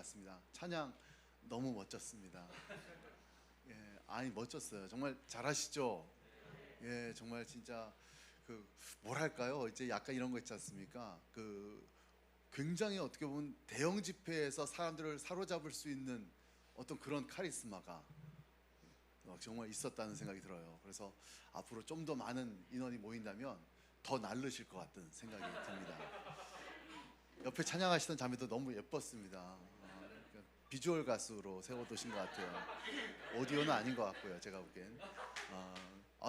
같습니다. 찬양 너무 멋졌습니다. 예, 아니 멋졌어요. 정말 잘하시죠? 예, 정말 진짜 그 뭐랄까요? 이제 약간 이런 거 있지 않습니까? 그 굉장히 어떻게 보면 대형 집회에서 사람들을 사로잡을 수 있는 어떤 그런 카리스마가 정말 있었다는 생각이 들어요. 그래서 앞으로 좀 더 많은 인원이 모인다면 더 날르실 것 같은 생각이 듭니다. 옆에 찬양하시던 자매도 너무 예뻤습니다. 비주얼 가수로 세워두신 것 같아요. 오디오는 아닌 것 같고요, 제가 보기엔.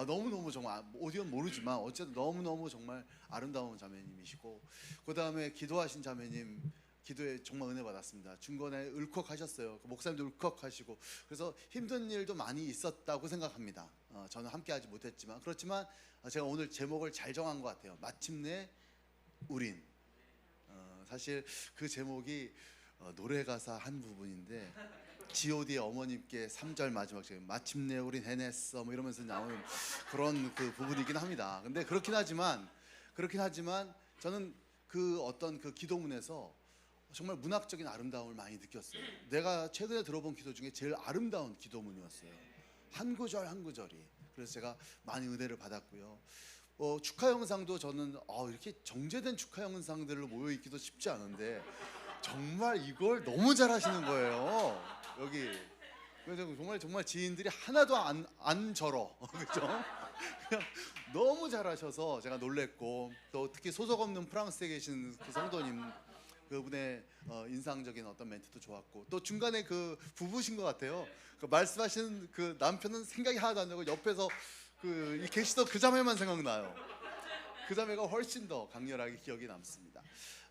너무너무 정말 오디오는 모르지만 어쨌든 너무너무 정말 아름다운 자매님이시고, 그 다음에 기도하신 자매님 기도에 정말 은혜 받았습니다. 중간에 울컥하셨어요. 목사님도 울컥하시고, 그래서 힘든 일도 많이 있었다고 생각합니다. 저는 함께하지 못했지만, 그렇지만 제가 오늘 제목을 잘 정한 것 같아요. 마침내 우린. 사실 그 제목이 노래 가사 한 부분인데, G.O.D의 어머님께 3절 마지막 절 마침내 우린 해냈어 뭐 이러면서 나오는 그런 그 부분이긴 합니다. 근데 그렇긴 하지만 저는 그 어떤 그 기도문에서 정말 문학적인 아름다움을 많이 느꼈어요. 내가 최근에 들어본 기도 중에 제일 아름다운 기도문이었어요. 한 구절 한 구절이. 그래서 제가 많이 은혜를 받았고요. 축하 영상도 저는 이렇게 정제된 축하 영상들로 모여 있기도 쉽지 않은데 정말 이걸 너무 잘하시는 거예요. 여기 그래서 정말 지인들이 하나도 안 절어. 그죠? 그냥 너무 잘하셔서 제가 놀랬고, 또 특히 소속 없는 프랑스에 계신 그 성도님 그분의 인상적인 어떤 멘트도 좋았고, 또 중간에 그 부부신 것 같아요. 그 말씀하시는 그 남편은 생각이 하나도 안 나고 옆에서 계시던 그 자매만 생각나요. 그 자매가 훨씬 더 강렬하게 기억이 남습니다.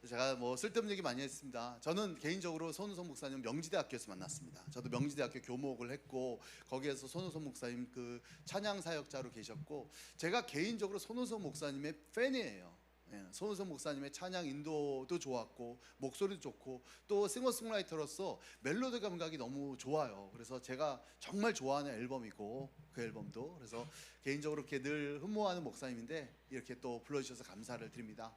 제가 뭐 쓸데없는 얘기 많이 했습니다. 저는 개인적으로 손우성 목사님 명지대학교에서 만났습니다. 저도 명지대학교 교목을 했고, 거기에서 손우성 목사님 그 찬양 사역자로 계셨고, 제가 개인적으로 손우성 목사님의 팬이에요. 손우성 목사님의 찬양 인도도 좋았고, 목소리도 좋고, 또 싱어송라이터로서 멜로디 감각이 너무 좋아요. 그래서 제가 정말 좋아하는 앨범이고, 그 앨범도 그래서 개인적으로 이렇게 늘 흠모하는 목사님인데 이렇게 또 불러주셔서 감사를 드립니다.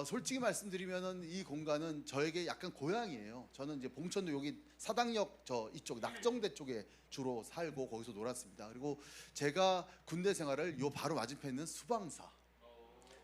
솔직히 말씀드리면은 이 공간은 저에게 약간 고향이에요. 저는 이제 봉천도 여기 사당역 저 이쪽 낙정대 쪽에 주로 살고 거기서 놀았습니다. 그리고 제가 군대 생활을 요 바로 맞은편에 있는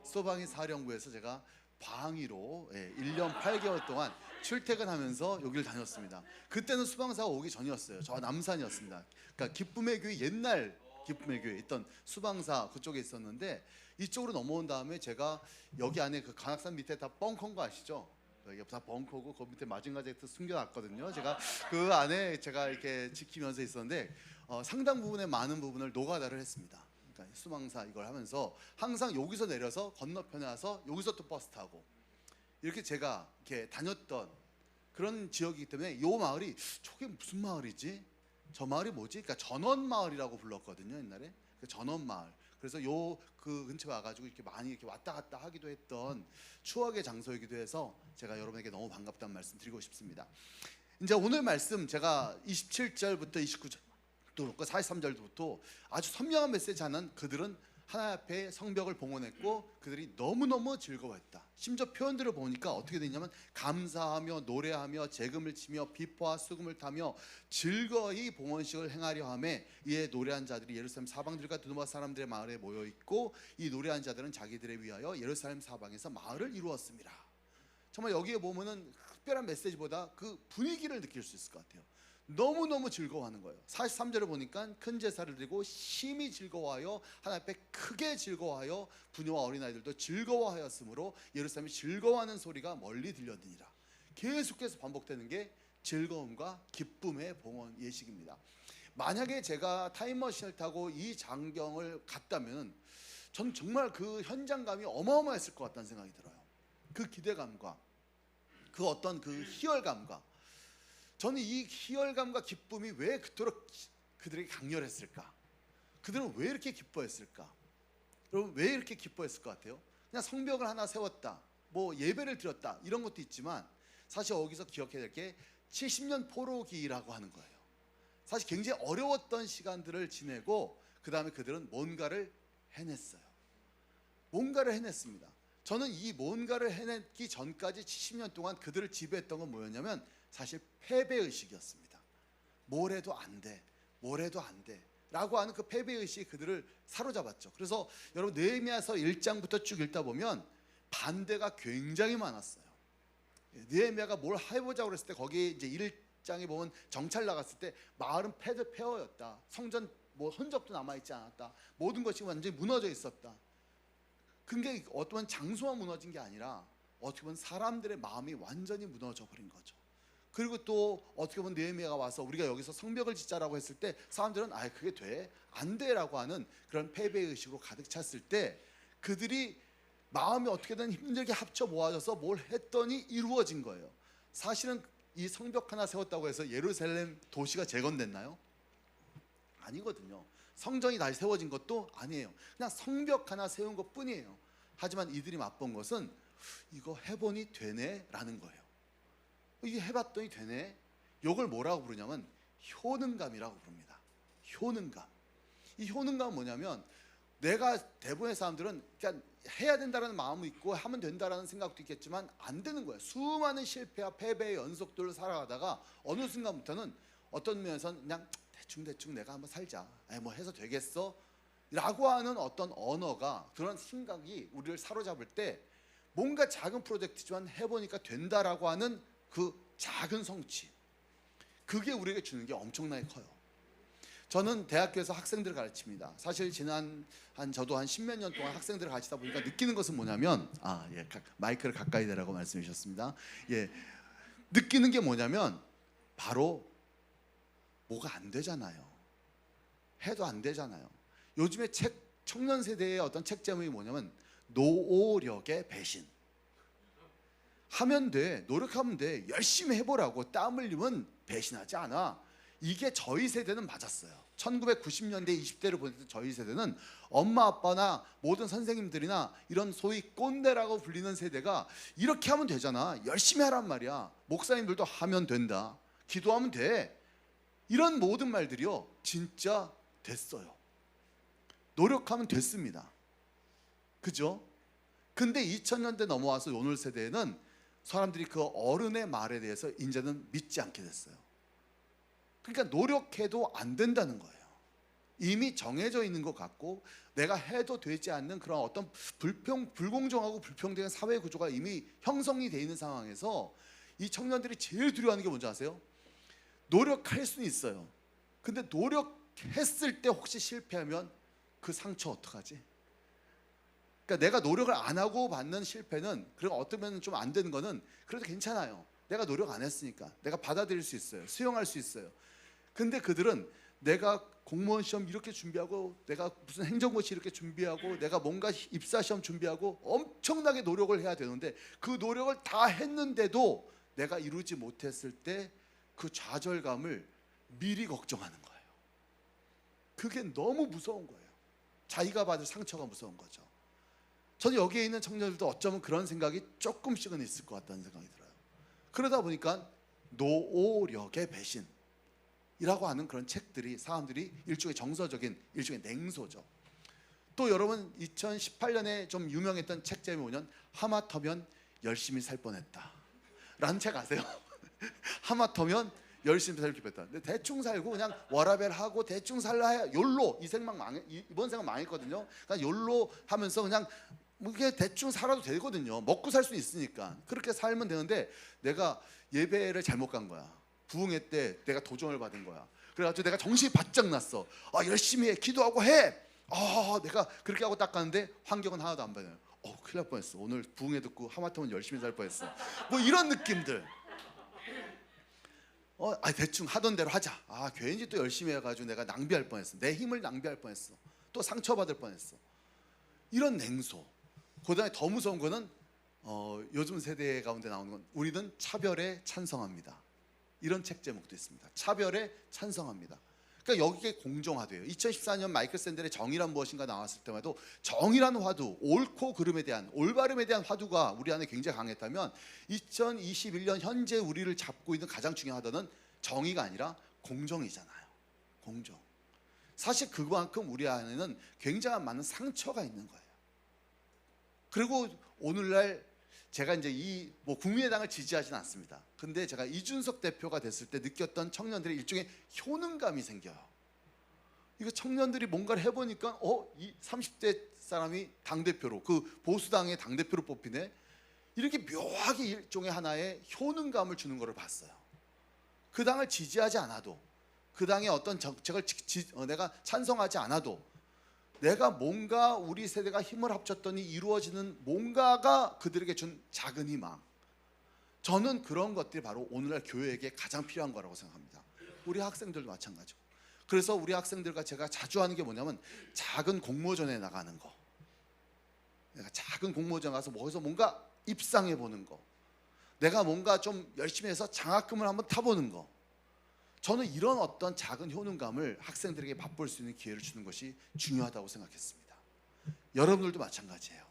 소방이 사령부에서 제가 방위로 1년 8개월 동안 출퇴근하면서 여기를 다녔습니다. 그때는 수방사가 오기 전이었어요. 저 남산이었습니다. 그러니까 기쁨의 교회, 옛날 기쁨의 교회 있던 수방사 그쪽에 있었는데, 이쪽으로 넘어온 다음에 제가 여기 안에 그 관악산 밑에 다 벙커인 거 아시죠? 여기 다 벙커고 그 밑에 마징가제트 숨겨놨거든요. 제가 그 안에 제가 이렇게 지키면서 있었는데 상당 부분의 많은 부분을 노가다를 했습니다. 그러니까 수방사 이걸 하면서 항상 여기서 내려서 건너편에 와서 여기서 또 버스 타고, 이렇게 제가 이렇게 다녔던 그런 지역이기 때문에 이 마을이 저게 무슨 마을이지? 저 마을이 뭐지? 그러니까 전원마을이라고 불렀거든요, 옛날에. 그 전원마을. 그래서 그 근처에 와가지고 이렇게 많이 이렇게 왔다 갔다 하기도 했던 추억의 장소이기도 해서 제가 여러분에게 너무 반갑다는 말씀 드리고 싶습니다. 이제 오늘 말씀 제가 27절부터 29절 또 그렇고 43절부터 아주 선명한 메시지 하는, 그들은 하나님 앞에 성벽을 봉헌했고 그들이 너무너무 즐거워했다. 심지어 표현들을 보니까 어떻게 되냐면 감사하며 노래하며 재금을 치며 비포와 수금을 타며 즐거이 봉헌식을 행하려 하매 이에 노래한 자들이 예루살렘 사방들과 두누바 사람들의 마을에 모여있고 이 노래한 자들은 자기들을 위하여 예루살렘 사방에서 마을을 이루었습니다. 정말 여기에 보면은 특별한 메시지보다 그 분위기를 느낄 수 있을 것 같아요. 너무너무 즐거워하는 거예요. 43절을 보니까 큰 제사를 드리고 심히 즐거워하여 하나님 앞에 크게 즐거워하여 부녀와 어린아이들도 즐거워하였으므로 예루살렘이 즐거워하는 소리가 멀리 들려드니라. 계속해서 반복되는 게 즐거움과 기쁨의 봉헌 예식입니다. 만약에 제가 타임머신을 타고 이 장경을 갔다면 전 정말 그 현장감이 어마어마했을 것 같다는 생각이 들어요. 그 기대감과 그 어떤 그 희열감과, 저는 이 희열감과 기쁨이 왜 그토록 그들에게 강렬했을까? 그들은 왜 이렇게 기뻐했을까? 여러분, 왜 이렇게 기뻐했을 것 같아요? 그냥 성벽을 하나 세웠다, 뭐 예배를 드렸다, 이런 것도 있지만 사실 여기서 기억해야 될 게 70년 포로기라고 하는 거예요. 사실 굉장히 어려웠던 시간들을 지내고 그 다음에 그들은 뭔가를 해냈어요. 뭔가를 해냈습니다. 저는 이 뭔가를 해내기 전까지 70년 동안 그들을 지배했던 건 뭐였냐면 사실 패배의식이었습니다. 뭘 해도 안 돼, 뭘 해도 안 돼 라고 하는 그 패배의식이 그들을 사로잡았죠. 그래서 여러분 느헤미야서 1장부터 쭉 읽다 보면 반대가 굉장히 많았어요. 느헤미야가 뭘 해보자고 그랬을 때 거기 이제 1장에 보면 정찰 나갔을 때 마을은 폐허였다. 성전 뭐 흔적도 남아있지 않았다. 모든 것이 완전히 무너져 있었다. 그게 어떤 장소만 무너진 게 아니라 어떻게 보면 사람들의 마음이 완전히 무너져 버린 거죠. 그리고 또 어떻게 보면 느헤미야가 와서 우리가 여기서 성벽을 짓자라고 했을 때 사람들은 아 그게 돼? 안 돼라고 하는 그런 패배의식으로 가득 찼을 때 그들이 마음이 어떻게든 힘들게 합쳐 모아져서 뭘 했더니 이루어진 거예요. 사실은 이 성벽 하나 세웠다고 해서 예루살렘 도시가 재건됐나요? 아니거든요. 성전이 다시 세워진 것도 아니에요. 그냥 성벽 하나 세운 것 뿐이에요. 하지만 이들이 맛본 것은 이거 해보니 되네 라는 거예요. 이게 해봤더니 되네. 이걸 뭐라고 부르냐면 효능감이라고 부릅니다. 효능감. 이 효능감은 뭐냐면 내가 대부분의 사람들은 그냥 해야 된다는 마음이 있고 하면 된다라는 생각도 있겠지만 안 되는 거예요. 수많은 실패와 패배의 연속들을 살아가다가 어느 순간부터는 어떤 면에서는 그냥 대충 내가 한번 살자. 뭐 해서 되겠어? 라고 하는 어떤 언어가 그런 생각이 우리를 사로잡을 때 뭔가 작은 프로젝트지만 해보니까 된다라고 하는 그 작은 성취, 그게 우리에게 주는 게 엄청나게 커요. 저는 대학교에서 학생들을 가르칩니다. 사실 지난 저도 한 10몇 년 동안 학생들을 가르치다 보니까 느끼는 것은 뭐냐면 마이크를 가까이 대라고 말씀해 주셨습니다. 느끼는 게 뭐냐면 바로 뭐가 안 되잖아요. 해도 안 되잖아요. 요즘에 청년 세대의 어떤 책 제목이 뭐냐면 노력의 배신. 하면 돼, 노력하면 돼, 열심히 해보라고. 땀 흘리면 배신하지 않아. 이게 저희 세대는 맞았어요. 1990년대 20대를 보낼 때 저희 세대는 엄마 아빠나 모든 선생님들이나 이런 소위 꼰대라고 불리는 세대가 이렇게 하면 되잖아, 열심히 하란 말이야, 목사님들도 하면 된다, 기도하면 돼, 이런 모든 말들이요 진짜 됐어요. 노력하면 됐습니다. 그죠? 근데 2000년대 넘어와서 오늘 세대에는 사람들이 그 어른의 말에 대해서 이제는 믿지 않게 됐어요. 그러니까 노력해도 안 된다는 거예요. 이미 정해져 있는 것 같고 내가 해도 되지 않는 그런 어떤 불공정하고 불평등한 사회 구조가 이미 형성이 돼 있는 상황에서 이 청년들이 제일 두려워하는 게 뭔지 아세요? 노력할 수는 있어요. 근데 노력했을 때 혹시 실패하면 그 상처 어떡하지? 그러니까 내가 노력을 안 하고 받는 실패는, 그리고 어쩌면 좀 안 되는 거는 그래도 괜찮아요. 내가 노력 안 했으니까 내가 받아들일 수 있어요. 수용할 수 있어요. 근데 그들은 내가 공무원 시험 이렇게 준비하고, 내가 무슨 행정고시 이렇게 준비하고, 내가 뭔가 입사 시험 준비하고 엄청나게 노력을 해야 되는데 그 노력을 다 했는데도 내가 이루지 못했을 때 그 좌절감을 미리 걱정하는 거예요. 그게 너무 무서운 거예요. 자기가 받을 상처가 무서운 거죠. 저는 여기에 있는 청년들도 어쩌면 그런 생각이 조금씩은 있을 것 같다는 생각이 들어요. 그러다 보니까 노력의 배신이라고 하는 그런 책들이 사람들이 일종의 정서적인, 일종의 냉소죠. 또 여러분 2018년에 좀 유명했던 책 제목이 뭐냐면 하마터면 열심히 살 뻔했다 라는 책 아세요? 하마터면 열심히 살 뻔했다. 근데 대충 살고 그냥 워라벨 하고 대충 살라 해. 욜로, 이번 생만 망했거든요. 그러니까 욜로 하면서 그냥 뭐 이게 대충 살아도 되거든요. 먹고 살 수 있으니까 그렇게 살면 되는데 내가 예배를 잘못 간 거야. 부흥회 때 내가 도전을 받은 거야. 그래가지고 내가 정신이 바짝 났어. 열심히 해, 기도하고 해. 내가 그렇게 하고 딱 가는데 환경은 하나도 안 받아요. 큰일 날 뻔했어. 오늘 부흥회 듣고 하마터면 열심히 살 뻔했어. 뭐 이런 느낌들. 대충 하던 대로 하자. 괜히 또 열심히 해가지고 내가 낭비할 뻔했어. 내 힘을 낭비할 뻔했어. 또 상처받을 뻔했어. 이런 냉소. 그다음에 더 무서운 거는 요즘 세대 가운데 나오는 건 우리는 차별에 찬성합니다. 이런 책 제목도 있습니다. 차별에 찬성합니다. 그러니까 여기에 공정화돼요. 2014년 마이클 샌델의 정의란 무엇인가 나왔을 때만 해도 정의라는 화두, 옳고 그름에 대한, 올바름에 대한 화두가 우리 안에 굉장히 강했다면 2021년 현재 우리를 잡고 있는 가장 중요한 화두는 정의가 아니라 공정이잖아요. 공정. 사실 그만큼 우리 안에는 굉장한 많은 상처가 있는 거예요. 그리고 오늘날 제가 이제 이 뭐 국민의당을 지지하진 않습니다. 근데 제가 이준석 대표가 됐을 때 느꼈던 청년들의 일종의 효능감이 생겨요. 이거 청년들이 뭔가를 해보니까 이 30대 사람이 당대표로, 그 보수당의 당대표로 뽑히네. 이렇게 묘하게 일종의 하나의 효능감을 주는 것을 봤어요. 그 당을 지지하지 않아도, 그 당의 어떤 정책을 내가 찬성하지 않아도 내가 뭔가 우리 세대가 힘을 합쳤더니 이루어지는 뭔가가 그들에게 준 작은 희망. 저는 그런 것들이 바로 오늘날 교회에게 가장 필요한 거라고 생각합니다. 우리 학생들도 마찬가지고. 그래서 우리 학생들과 제가 자주 하는 게 뭐냐면 작은 공모전에 나가는 거. 내가 작은 공모전 가서 거기서 뭔가 입상해 보는 거. 내가 뭔가 좀 열심히 해서 장학금을 한번 타보는 거. 저는 이런 어떤 작은 효능감을 학생들에게 맛볼 수 있는 기회를 주는 것이 중요하다고 생각했습니다. 여러분들도 마찬가지예요.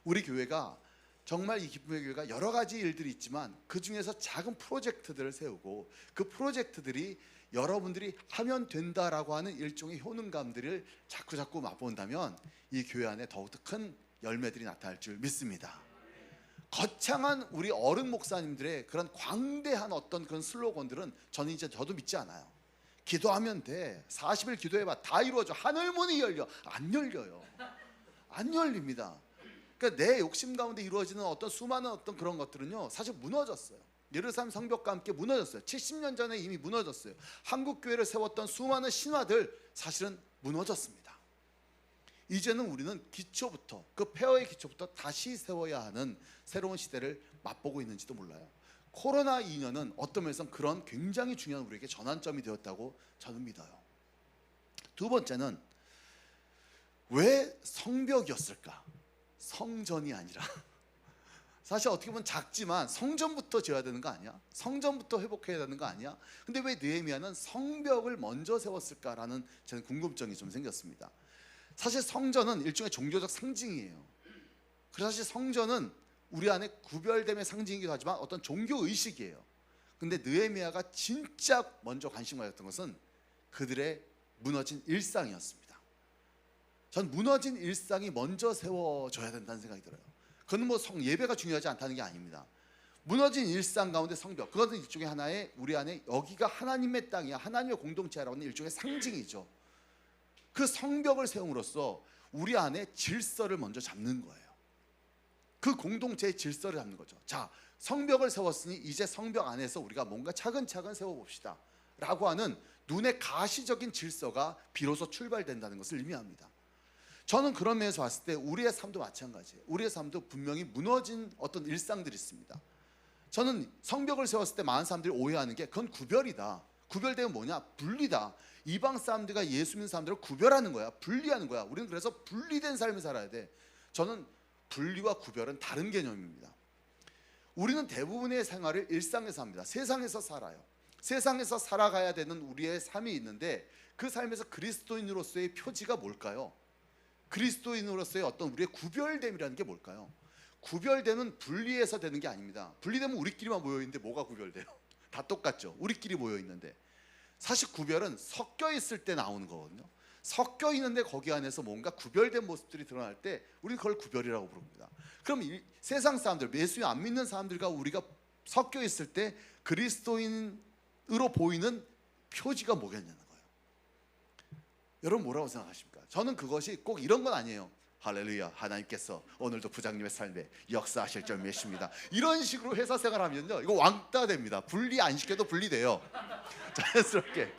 우리 교회가 정말 이 기쁨의 교회가 여러 가지 일들이 있지만 그 중에서 작은 프로젝트들을 세우고 그 프로젝트들이 여러분들이 하면 된다라고 하는 일종의 효능감들을 자꾸 맛본다면 이 교회 안에 더욱더 큰 열매들이 나타날 줄 믿습니다. 거창한 우리 어른 목사님들의 그런 광대한 어떤 그런 슬로건들은 저는 이제 저도 믿지 않아요. 기도하면 돼. 40일 기도해봐. 다 이루어져. 하늘문이 열려. 안 열려요. 안 열립니다. 그러니까 내 욕심 가운데 이루어지는 어떤 수많은 어떤 그런 것들은요, 사실 무너졌어요. 예루살렘 성벽과 함께 무너졌어요. 70년 전에 이미 무너졌어요. 한국 교회를 세웠던 수많은 신화들 사실은 무너졌습니다. 이제는 우리는 기초부터, 그 폐허의 기초부터 다시 세워야 하는 새로운 시대를 맛보고 있는지도 몰라요. 코로나 2년은 어떤 면에서는 그런 굉장히 중요한 우리에게 전환점이 되었다고 저는 믿어요. 두 번째는 왜 성벽이었을까? 성전이 아니라. 사실 어떻게 보면 작지만 성전부터 지어야 되는 거 아니야? 성전부터 회복해야 되는 거 아니야? 근데 왜 느헤미야는 성벽을 먼저 세웠을까라는 저는 궁금증이 좀 생겼습니다. 사실 성전은 일종의 종교적 상징이에요. 그래서 사실 성전은 우리 안에 구별됨의 상징이기도 하지만 어떤 종교 의식이에요. 근데 느헤미야가 진짜 먼저 관심 가졌던 것은 그들의 무너진 일상이었습니다. 전 무너진 일상이 먼저 세워져야 된다는 생각이 들어요. 그건 뭐 예배가 중요하지 않다는 게 아닙니다. 무너진 일상 가운데 성벽, 그것은 일종의 하나의 우리 안에 여기가 하나님의 땅이야, 하나님의 공동체라고 하는 일종의 상징이죠. 그 성벽을 세움으로써 우리 안에 질서를 먼저 잡는 거예요. 그 공동체의 질서를 잡는 거죠. 자, 성벽을 세웠으니 이제 성벽 안에서 우리가 뭔가 차근차근 세워봅시다 라고 하는 눈에 가시적인 질서가 비로소 출발된다는 것을 의미합니다. 저는 그런 면에서 봤을 때 우리의 삶도 마찬가지예요. 우리의 삶도 분명히 무너진 어떤 일상들이 있습니다. 저는 성벽을 세웠을 때 많은 사람들이 오해하는 게 그건 구별이다. 구별되면 뭐냐? 분리다. 이방 사람들과 예수 믿는 사람들을 구별하는 거야. 분리하는 거야. 우리는 그래서 분리된 삶을 살아야 돼. 저는 분리와 구별은 다른 개념입니다. 우리는 대부분의 생활을 일상에서 합니다. 세상에서 살아요. 세상에서 살아가야 되는 우리의 삶이 있는데 그 삶에서 그리스도인으로서의 표지가 뭘까요? 그리스도인으로서의 어떤 우리의 구별됨이라는 게 뭘까요? 구별됨은 분리해서 되는 게 아닙니다. 분리되면 우리끼리만 모여있는데 뭐가 구별돼요? 다 똑같죠. 우리끼리 모여있는데. 사실 구별은 섞여 있을 때 나오는 거거든요. 섞여 있는데 거기 안에서 뭔가 구별된 모습들이 드러날 때 우리는 그걸 구별이라고 부릅니다. 그럼 세상 사람들, 예수님 안 믿는 사람들과 우리가 섞여 있을 때 그리스도인으로 보이는 표지가 뭐겠냐는 거예요. 여러분 뭐라고 생각하십니까? 저는 그것이 꼭 이런 건 아니에요. 할렐루야, 하나님께서 오늘도 부장님의 삶에 역사하실 줄 믿습니다. 이런 식으로 회사 생활하면요, 이거 왕따 됩니다. 분리 안 시켜도 분리돼요. 자연스럽게.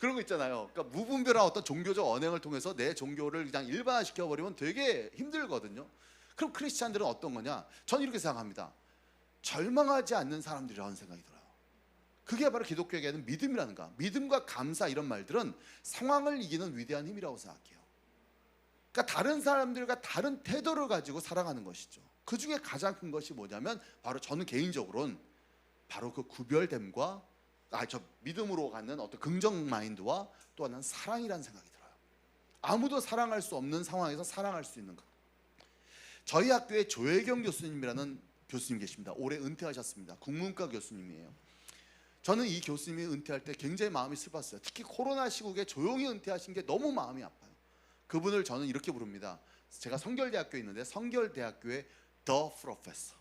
그런 거 있잖아요. 그러니까 무분별한 어떤 종교적 언행을 통해서 내 종교를 그냥 일반화시켜 버리면 되게 힘들거든요. 그럼 크리스찬들은 어떤 거냐? 저는 이렇게 생각합니다. 절망하지 않는 사람들이라는 생각이 들어요. 그게 바로 기독교에게는 믿음이라는 거. 믿음과 감사 이런 말들은 상황을 이기는 위대한 힘이라고 생각해요. 그러니까 다른 사람들과 다른 태도를 가지고 살아가는 것이죠. 그 중에 가장 큰 것이 뭐냐면 바로 저는 개인적으로는 바로 그 구별됨과 저 믿음으로 가는 어떤 긍정 마인드와 또 하나는 사랑이라는 생각이 들어요. 아무도 사랑할 수 없는 상황에서 사랑할 수 있는 것. 저희 학교에 조혜경 교수님이라는 교수님 계십니다. 올해 은퇴하셨습니다. 국문과 교수님이에요. 저는 이 교수님이 은퇴할 때 굉장히 마음이 슬펐어요. 특히 코로나 시국에 조용히 은퇴하신 게 너무 마음이 아파요. 그분을 저는 이렇게 부릅니다. 제가 성결대학교에 있는데 성결대학교의 the professor.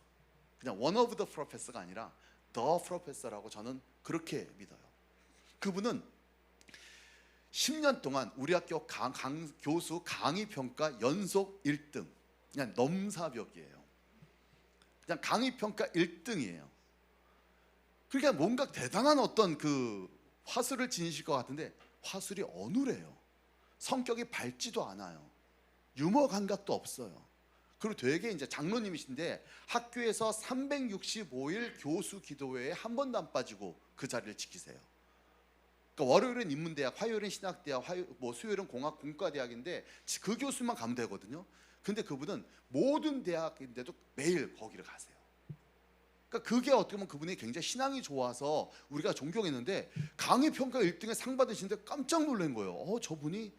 그냥 one of the professor가 아니라 the professor라고 저는 그렇게 믿어요. 그분은 10년 동안 우리 학교 교수 강의 평가 연속 1등. 그냥 넘사벽이에요. 그냥 강의 평가 1등이에요. 그러니까 뭔가 대단한 어떤 그 화술을 지니실 것 같은데 화술이 어눌해요. 성격이 밝지도 않아요. 유머 감각도 없어요. 그리고 되게 이제 장로님이신데 학교에서 365일 교수 기도회에 한 번도 안 빠지고 그 자리를 지키세요. 그러니까 월요일은 인문대학, 화요일은 신학대학, 수요일은 공과대학인데 그 교수만 가면 되거든요. 근데 그분은 모든 대학인데도 매일 거기를 가세요. 그러니까 그게 어떻게 보면 그분이 굉장히 신앙이 좋아서 우리가 존경했는데 강의 평가 1등에 상 받으시는데 깜짝 놀란 거예요. 저분이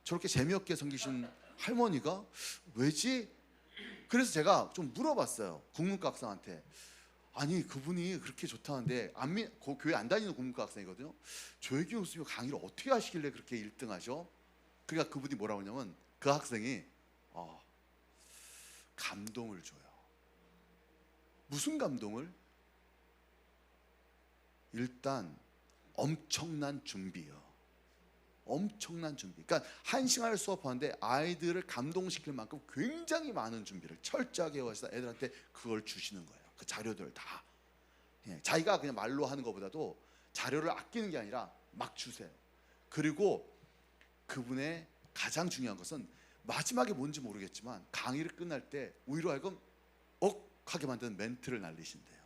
저렇게 재미없게 섬기신 할머니가 왜지? 그래서 제가 좀 물어봤어요. 국문과 학생한테. 아니 그분이 그렇게 좋다는데 교회 안 다니는 국문과 학생이거든요. 조혜기 교수님 강의를 어떻게 하시길래 그렇게 1등 하죠? 그러니까 그분이 뭐라고 하냐면 그 학생이 감동을 줘요. 무슨 감동을? 일단 엄청난 준비요. 엄청난 준비. 그러니까 1시간을 수업하는데 아이들을 감동시킬 만큼 굉장히 많은 준비를 철저하게 해서 애들한테 그걸 주시는 거예요. 그 자료들을 다. 자기가 그냥 말로 하는 것보다도 자료를 아끼는 게 아니라 막 주세요. 그리고 그분의 가장 중요한 것은 마지막에 뭔지 모르겠지만 강의를 끝날 때 우리로 하여금 하게 만드는 멘트를 날리신대요.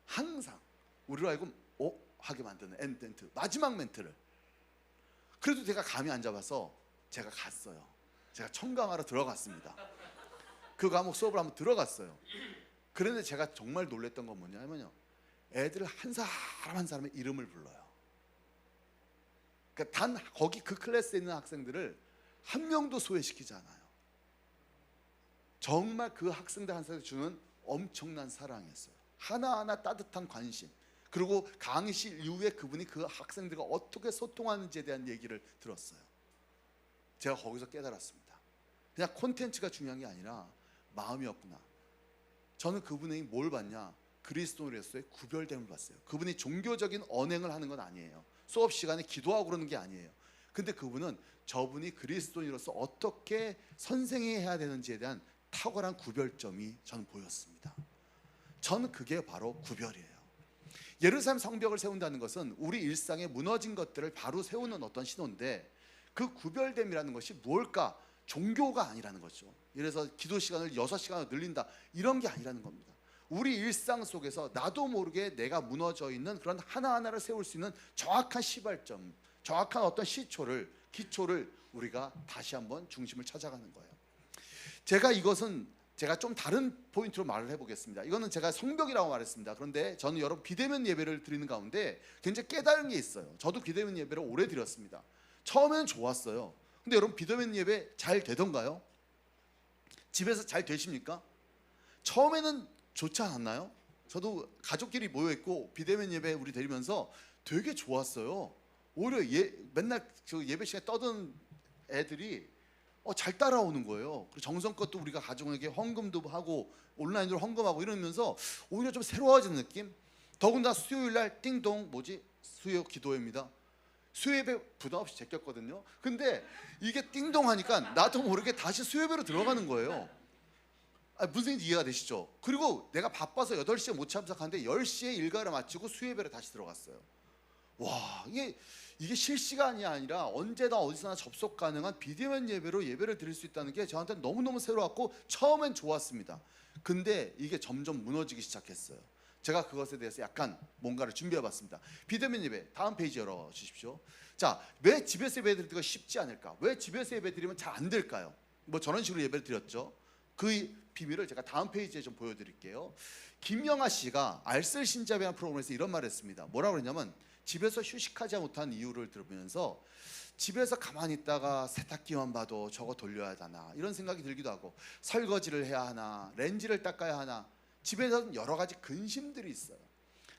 항상 우리로 하여금 하게 만드는 멘트, 마지막 멘트를. 그래도 제가 감이 안 잡아서 제가 갔어요. 제가 청강하러 들어갔습니다. 그 과목 수업을 한번 들어갔어요. 그런데 제가 정말 놀랬던 건 뭐냐면요, 애들 한 사람 한 사람의 이름을 불러요. 그러니까 단 거기 그 클래스에 있는 학생들을 한 명도 소외시키지 않아요. 정말 그 학생들 한 사람한테 주는 엄청난 사랑이었어요. 하나하나 따뜻한 관심. 그리고 강의실 이후에 그분이 그 학생들과 어떻게 소통하는지에 대한 얘기를 들었어요. 제가 거기서 깨달았습니다. 그냥 콘텐츠가 중요한 게 아니라 마음이었구나. 저는 그분이 뭘 봤냐? 그리스도인으로서의 구별됨을 봤어요. 그분이 종교적인 언행을 하는 건 아니에요. 수업 시간에 기도하고 그러는 게 아니에요. 근데 그분은 저분이 그리스도인으로서 어떻게 선생해야 되는지에 대한 탁월한 구별점이 저는 보였습니다. 저는 그게 바로 구별이에요. 예루살렘 성벽을 세운다는 것은 우리 일상에 무너진 것들을 바로 세우는 어떤 신호인데, 그 구별됨이라는 것이 무엇일까? 종교가 아니라는 거죠. 그래서 기도 시간을 6시간으로 늘린다, 이런 게 아니라는 겁니다. 우리 일상 속에서 나도 모르게 내가 무너져 있는 그런 하나하나를 세울 수 있는 정확한 시발점, 정확한 어떤 기초를 우리가 다시 한번 중심을 찾아가는 거예요. 제가 좀 다른 포인트로 말을 해보겠습니다. 이거는 제가 성벽이라고 말했습니다. 그런데 저는 여러분 비대면 예배를 드리는 가운데 굉장히 깨달은 게 있어요. 저도 비대면 예배를 오래 드렸습니다. 처음에는 좋았어요. 근데 여러분 비대면 예배 잘 되던가요? 집에서 잘 되십니까? 처음에는 좋지 않았나요? 저도 가족끼리 모여있고 비대면 예배 우리 드리면서 되게 좋았어요. 오히려 맨날 그 예배 시간에 떠드는 애들이 잘 따라오는 거예요. 그리고 정성껏 우리가 가족에게 헌금도 하고 온라인으로 헌금하고 이러면서 오히려 좀 새로워지는 느낌? 더군다나 수요일날 띵동 수요 기도회입니다. 수요예배 부담 없이 제꼈거든요. 근데 이게 띵동하니까 나도 모르게 다시 수요예배로 들어가는 거예요. 무슨 얘기인지 이해가 되시죠? 그리고 내가 바빠서 8시에 못 참석하는데 10시에 일과를 마치고 수요예배를 다시 들어갔어요. 와, 이게 실시간이 아니라 언제나 어디서나 접속 가능한 비대면 예배로 예배를 드릴 수 있다는 게 저한테는 너무너무 새로웠고 처음엔 좋았습니다. 근데 이게 점점 무너지기 시작했어요. 제가 그것에 대해서 약간 뭔가를 준비해봤습니다. 비대면 예배 다음 페이지 열어주십시오. 자, 왜 집에서 예배 드리기가 쉽지 않을까? 왜 집에서 예배 드리면 잘 안 될까요? 저런 식으로 예배를 드렸죠. 그 비밀을 제가 다음 페이지에 좀 보여드릴게요. 김영하 씨가 알쓸신잡이라는 프로그램에서 이런 말을 했습니다. 뭐라고 그랬냐면, 집에서 휴식하지 못한 이유를 들으면서 집에서 가만히 있다가 세탁기만 봐도 저거 돌려야 하나 이런 생각이 들기도 하고, 설거지를 해야 하나, 렌지를 닦아야 하나, 집에서는 여러 가지 근심들이 있어요.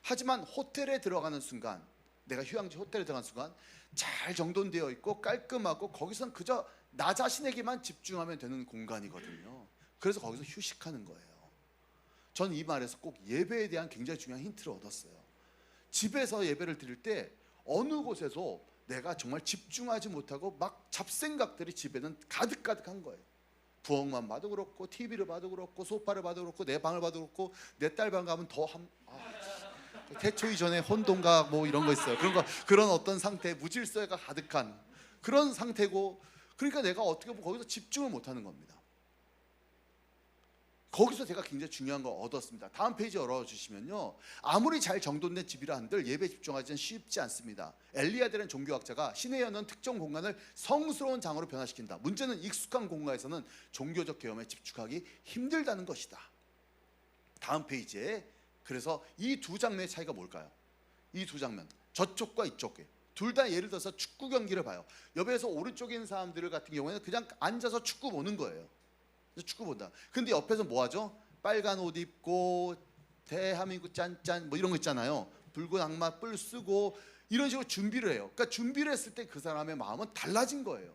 하지만 호텔에 들어가는 순간, 내가 휴양지 호텔에 들어가는 순간 잘 정돈되어 있고 깔끔하고 거기서는 그저 나 자신에게만 집중하면 되는 공간이거든요. 그래서 거기서 휴식하는 거예요. 전 이 말에서 꼭 예배에 대한 굉장히 중요한 힌트를 얻었어요. 집에서 예배를 드릴 때 어느 곳에서 내가 정말 집중하지 못하고 막 잡생각들이 집에는 가득가득한 거예요. 부엌만 봐도 그렇고, TV를 봐도 그렇고, 소파를 봐도 그렇고, 내 방을 봐도 그렇고, 내 딸 방 가면 태초 이전에 혼돈과 뭐 이런 거 있어요. 그런 어떤 상태, 무질서가 가득한 그런 상태고, 그러니까 내가 어떻게 보면 거기서 집중을 못하는 겁니다. 거기서 제가 굉장히 중요한 거 얻었습니다. 다음 페이지 열어주시면요, 아무리 잘 정돈된 집이라 한들 예배 집중하기는 쉽지 않습니다. 엘리야드라는 종교학자가 신의 여는 특정 공간을 성스러운 장으로 변화시킨다. 문제는 익숙한 공간에서는 종교적 계엄에 집중하기 힘들다는 것이다. 다음 페이지에 그래서 이 두 장면의 차이가 뭘까요? 이 두 장면, 저쪽과 이쪽에 둘 다 예를 들어서 축구 경기를 봐요. 옆에서 오른쪽에 있는 사람들 같은 경우에는 그냥 앉아서 축구 보는 거예요. 축구 본다. 근데 옆에서 뭐 하죠? 빨간 옷 입고 대한민국 짠짠 뭐 이런 거 있잖아요. 붉은 악마 뿔 쓰고 이런 식으로 준비를 해요. 그러니까 준비를 했을 때 그 사람의 마음은 달라진 거예요.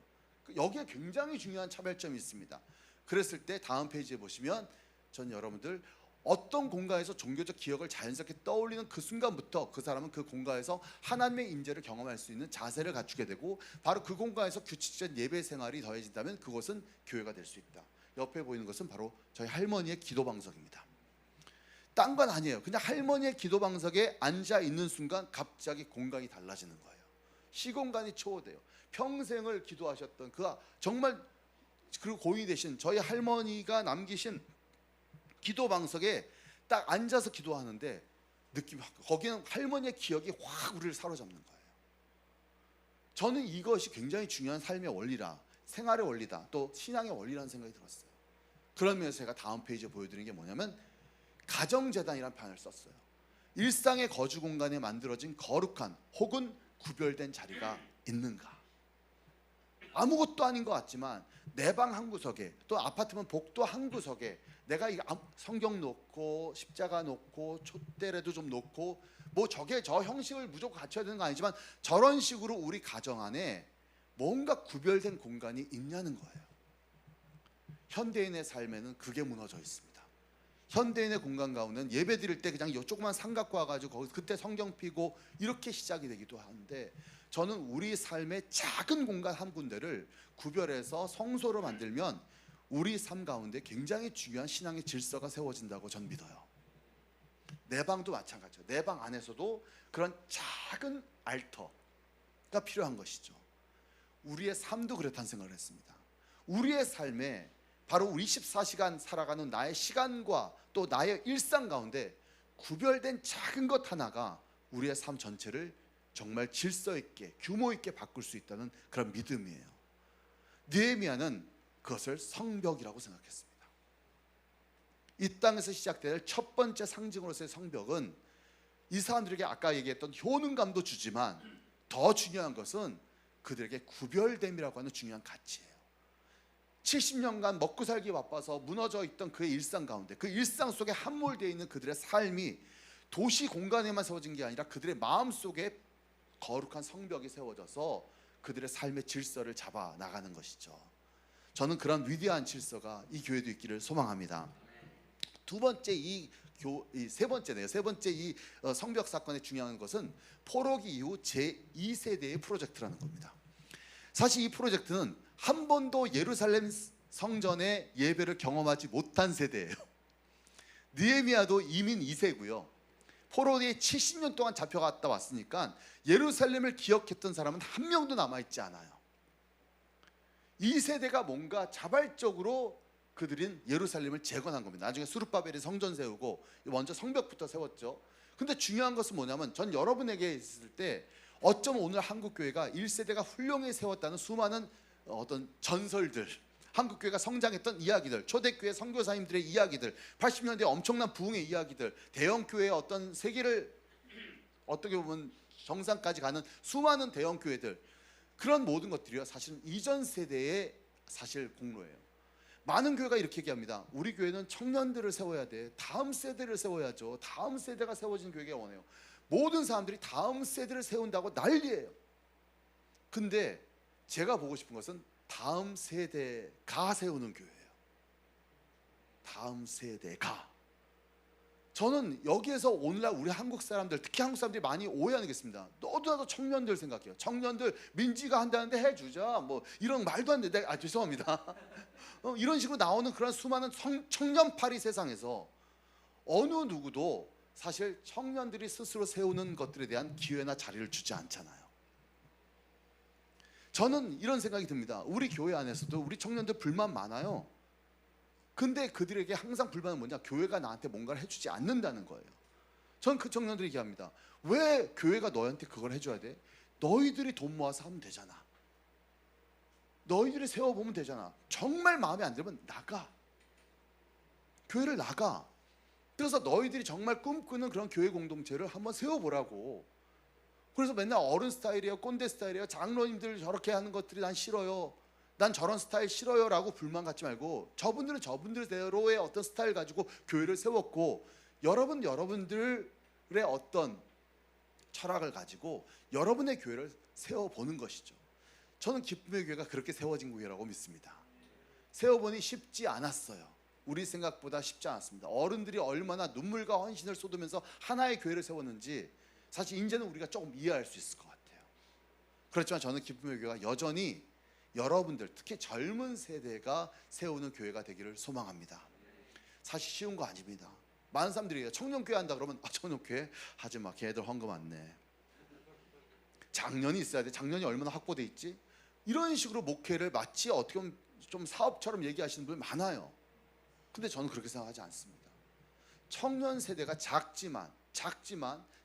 여기에 굉장히 중요한 차별점이 있습니다. 그랬을 때 다음 페이지에 보시면 전 여러분들 어떤 공간에서 종교적 기억을 자연스럽게 떠올리는 그 순간부터 그 사람은 그 공간에서 하나님의 임재를 경험할 수 있는 자세를 갖추게 되고, 바로 그 공간에서 규칙적인 예배 생활이 더해진다면 그것은 교회가 될 수 있다. 옆에 보이는 것은 바로 저희 할머니의 기도 방석입니다. 딴 건 아니에요. 그냥 할머니의 기도 방석에 앉아 있는 순간 갑자기 공간이 달라지는 거예요. 시공간이 초월돼요. 평생을 기도하셨던 그 정말 그 고인이 되신 저희 할머니가 남기신 기도 방석에 딱 앉아서 기도하는데 느낌이 거기는 할머니의 기억이 확 우리를 사로잡는 거예요. 저는 이것이 굉장히 중요한 삶의 원리라, 생활의 원리다, 또 신앙의 원리라는 생각이 들었어요. 그런 면에서 제가 다음 페이지에 보여드리는 게 뭐냐면 가정재단이라는 표현을 썼어요. 일상의 거주 공간에 만들어진 거룩한 혹은 구별된 자리가 있는가? 아무것도 아닌 것 같지만 내 방 한 구석에, 또 아파트면 복도 한 구석에 내가 성경 놓고 십자가 놓고 촛대라도 좀 놓고, 뭐 저게 저 형식을 무조건 갖춰야 되는 거 아니지만 저런 식으로 우리 가정 안에 뭔가 구별된 공간이 있냐는 거예요. 현대인의 삶에는 그게 무너져 있습니다. 현대인의 공간 가운데는 예배 드릴 때 그냥 조그만 삼각과 와가지고 거기서 그때 성경 피고 이렇게 시작이 되기도 하는데, 저는 우리 삶의 작은 공간 한 군데를 구별해서 성소로 만들면 우리 삶 가운데 굉장히 중요한 신앙의 질서가 세워진다고 전 믿어요. 내 방도 마찬가지예요. 내 방 안에서도 그런 작은 알터가 필요한 것이죠. 우리의 삶도 그렇다는 생각을 했습니다. 우리의 삶에 바로 우리 24시간 살아가는 나의 시간과 또 나의 일상 가운데 구별된 작은 것 하나가 우리의 삶 전체를 정말 질서 있게 규모 있게 바꿀 수 있다는 그런 믿음이에요. 느헤미야는 그것을 성벽이라고 생각했습니다. 이 땅에서 시작될 첫 번째 상징으로서의 성벽은 이 사람들에게 아까 얘기했던 효능감도 주지만 더 중요한 것은 그들에게 구별됨이라고 하는 중요한 가치예요. 70년간 먹고 살기 바빠서 무너져 있던 그의 일상 가운데, 그 일상 속에 함몰되어 있는 그들의 삶이 도시 공간에만 세워진 게 아니라 그들의 마음 속에 거룩한 성벽이 세워져서 그들의 삶의 질서를 잡아 나가는 것이죠. 저는 그런 위대한 질서가 이 교회도 있기를 소망합니다. 세 번째 이 성벽 사건의 중요한 것은 포로기 이후 제2세대의 프로젝트라는 겁니다. 사실 이 프로젝트는 한 번도 예루살렘 성전의 예배를 경험하지 못한 세대예요. 느헤미야도 이민 2세고요. 포로에 70년 동안 잡혀갔다 왔으니까 예루살렘을 기억했던 사람은 한 명도 남아있지 않아요. 이 세대가 뭔가 자발적으로 그들은 예루살렘을 재건한 겁니다. 나중에 수르바벨이 성전 세우고 먼저 성벽부터 세웠죠. 근데 중요한 것은 뭐냐면, 전 여러분에게 있을 때 어쩌면 오늘 한국교회가 1세대가 훌륭히 세웠다는 수많은 어떤 전설들, 한국교회가 성장했던 이야기들, 초대교회 선교사님들의 이야기들, 80년대 엄청난 부흥의 이야기들, 대형교회의 어떤 세계를 어떻게 보면 정상까지 가는 수많은 대형교회들, 그런 모든 것들이요 사실은 이전 세대의 사실 공로예요. 많은 교회가 이렇게 얘기합니다. 우리 교회는 청년들을 세워야 돼. 다음 세대를 세워야죠. 다음 세대가 세워진 교회가 원해요. 모든 사람들이 다음 세대를 세운다고 난리예요. 근데 제가 보고 싶은 것은 다음 세대가 세우는 교회예요. 다음 세대가. 저는 여기에서 오늘날 우리 한국 사람들, 특히 한국 사람들이 많이 오해하는 게 있습니다. 너도나도 청년들 생각해요. 청년들 민지가 한다는데 해주자, 뭐 이런 말도 안 돼. 죄송합니다. 이런 식으로 나오는 그런 수많은 청년파리 세상에서 어느 누구도 사실 청년들이 스스로 세우는 것들에 대한 기회나 자리를 주지 않잖아요. 저는 이런 생각이 듭니다. 우리 교회 안에서도 우리 청년들 불만 많아요. 근데 그들에게 항상 불만은 뭐냐? 교회가 나한테 뭔가를 해주지 않는다는 거예요. 전 그 청년들이 얘기합니다. 왜 교회가 너한테 그걸 해줘야 돼? 너희들이 돈 모아서 하면 되잖아. 너희들이 세워보면 되잖아. 정말 마음에 안 들면 나가. 교회를 나가. 그래서 너희들이 정말 꿈꾸는 그런 교회 공동체를 한번 세워보라고. 그래서 맨날 어른 스타일이에요, 꼰대 스타일이에요, 장로님들 저렇게 하는 것들이 난 싫어요, 난 저런 스타일 싫어요 라고 불만 갖지 말고, 저분들은 저분들대로의 어떤 스타일 가지고 교회를 세웠고, 여러분들의 어떤 철학을 가지고 여러분의 교회를 세워보는 것이죠. 저는 기쁨의 교회가 그렇게 세워진 교회라고 믿습니다. 세워보니 쉽지 않았어요. 우리 생각보다 쉽지 않았습니다. 어른들이 얼마나 눈물과 헌신을 쏟으면서 하나의 교회를 세웠는지 사실 이제는 우리가 조금 이해할 수 있을 것 같아요. 그렇지만 저는 기쁨의 교회가 여전히 여러분들, 특히 젊은 세대가 세우는 교회가 되기를 소망합니다. 사실 쉬운 거 아닙니다. 많은 사람들이 청년교회 한다 그러면 청년교회 하지 마, 걔네들 헌금 안 내. 작년이 있어야 돼. 작년이 얼마나 확보돼 있지? 이런 식으로 목회를 마치 어떻게 보면 좀 사업처럼 얘기하시는 분이 많아요. 근데 저는 그렇게 생각하지 않습니다. 청년 세대가 작지만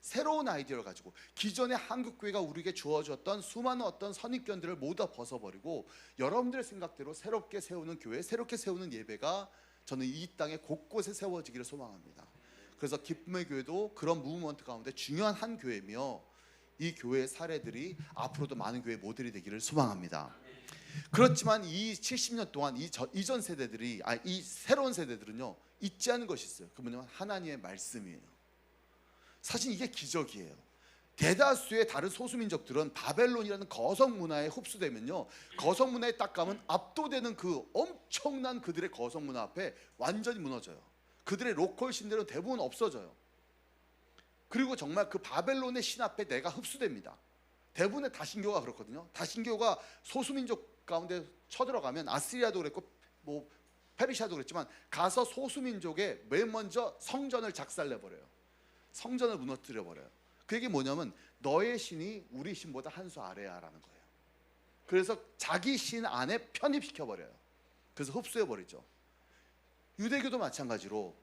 새로운 아이디어를 가지고 기존의 한국교회가 우리에게 주어졌던 수많은 어떤 선입견들을 모두 다 벗어버리고 여러분들의 생각대로 새롭게 세우는 교회, 새롭게 세우는 예배가 저는 이 땅에 곳곳에 세워지기를 소망합니다. 그래서 기쁨의 교회도 그런 무브먼트 가운데 중요한 한 교회이며, 이 교회의 사례들이 앞으로도 많은 교회 모델이 되기를 소망합니다. 그렇지만 이 70년 동안 이전 세대들이, 이 새로운 세대들은요, 잊지 않은 것이 있어요. 그 뭐냐면 하나님의 말씀이에요. 사실 이게 기적이에요. 대다수의 다른 소수민족들은 바벨론이라는 거성 문화에 흡수되면요, 거성 문화에 딱 가면 압도되는 그 엄청난 그들의 거성 문화 앞에 완전히 무너져요. 그들의 로컬 신들은 대부분 없어져요. 그리고 정말 그 바벨론의 신 앞에 내가 흡수됩니다. 대부분의 다신교가 그렇거든요. 다신교가 소수민족 가운데 쳐들어가면, 아시리아도 그랬고 뭐 페르시아도 그랬지만, 가서 소수민족의 맨 먼저 성전을 작살내버려요. 성전을 무너뜨려버려요. 그 얘기 뭐냐면 너의 신이 우리 신보다 한 수 아래야라는 거예요. 그래서 자기 신 안에 편입시켜버려요. 그래서 흡수해버리죠. 유대교도 마찬가지로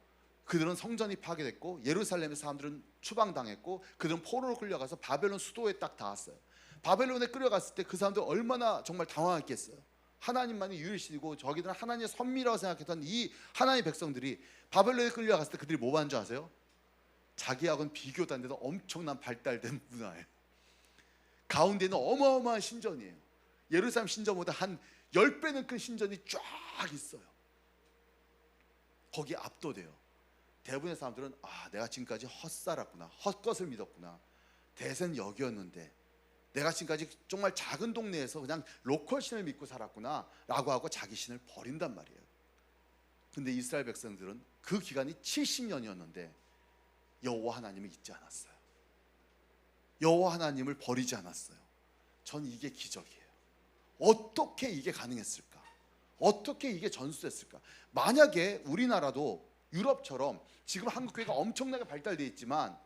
그들은 성전이 파괴됐고 예루살렘의 사람들은 추방당했고 그들은 포로로 끌려가서 바벨론 수도에 딱 닿았어요. 바벨론에 끌려갔을 때 그 사람들 얼마나 정말 당황했겠어요. 하나님만이 유일신이고 저기들은 하나님의 선미라고 생각했던 이 하나님의 백성들이 바벨론에 끌려갔을 때 그들이 뭐 한 줄 아세요? 자기하고는 비교도 안 되는 엄청난 발달된 문화예요. 가운데는 어마어마한 신전이에요. 예루살렘 신전보다 한 10배는 큰 신전이 쫙 있어요. 거기에 압도돼요. 대부분의 사람들은 내가 지금까지 헛살았구나, 헛것을 믿었구나, 대세는 여기였는데 내가 지금까지 정말 작은 동네에서 그냥 로컬 신을 믿고 살았구나 라고 하고 자기 신을 버린단 말이에요. 근데 이스라엘 백성들은 그 기간이 70년이었는데 여호와 하나님을 잊지 않았어요. 여호와 하나님을 버리지 않았어요. 전 이게 기적이에요. 어떻게 이게 가능했을까? 어떻게 이게 전수됐을까? 만약에 우리나라도 유럽처럼 지금 한국교회가 엄청나게 발달되어 있지만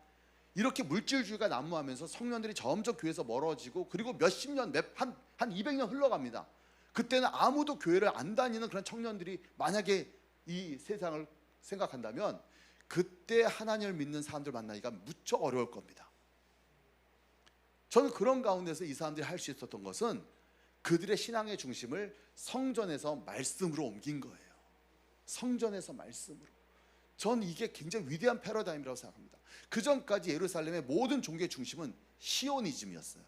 이렇게 물질주의가 난무하면서 청년들이 점점 교회에서 멀어지고, 그리고 몇십 년, 한 200년 흘러갑니다. 그때는 아무도 교회를 안 다니는 그런 청년들이 만약에 이 세상을 생각한다면 그때 하나님을 믿는 사람들 만나기가 무척 어려울 겁니다. 저는 그런 가운데서 이 사람들이 할 수 있었던 것은 그들의 신앙의 중심을 성전에서 말씀으로 옮긴 거예요. 성전에서 말씀으로. 전 이게 굉장히 위대한 패러다임이라고 생각합니다. 그 전까지 예루살렘의 모든 종교의 중심은 시오니즘이었어요.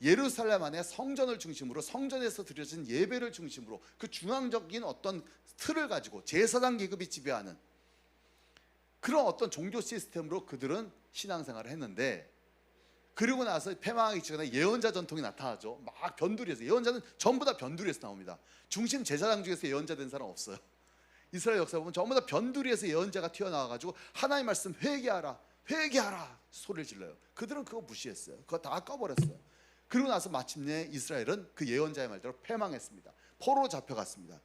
예루살렘 안에 성전을 중심으로, 성전에서 드려진 예배를 중심으로 그 중앙적인 어떤 틀을 가지고 제사장 계급이 지배하는 그런 어떤 종교 시스템으로 그들은 신앙생활을 했는데, 그리고 나서 폐망하기 직전에 예언자 전통이 나타나죠. 막 변두리에서, 예언자는 전부 다 변두리에서 나옵니다. 중심 제사장 중에서 예언자 된 사람 없어요. 이스라엘 역사 보면 전부 다 변두리에서 예언자가 튀어나와가지고 하나님 말씀 회개하라 회개하라 소리를 질러요. 그들은 그거 무시했어요. 그거 다 꺼버렸어요. 그리고 나서 마침내 이스라엘은 그 예언자의 말대로 패망했습니다. 포로로 잡혀갔습니다.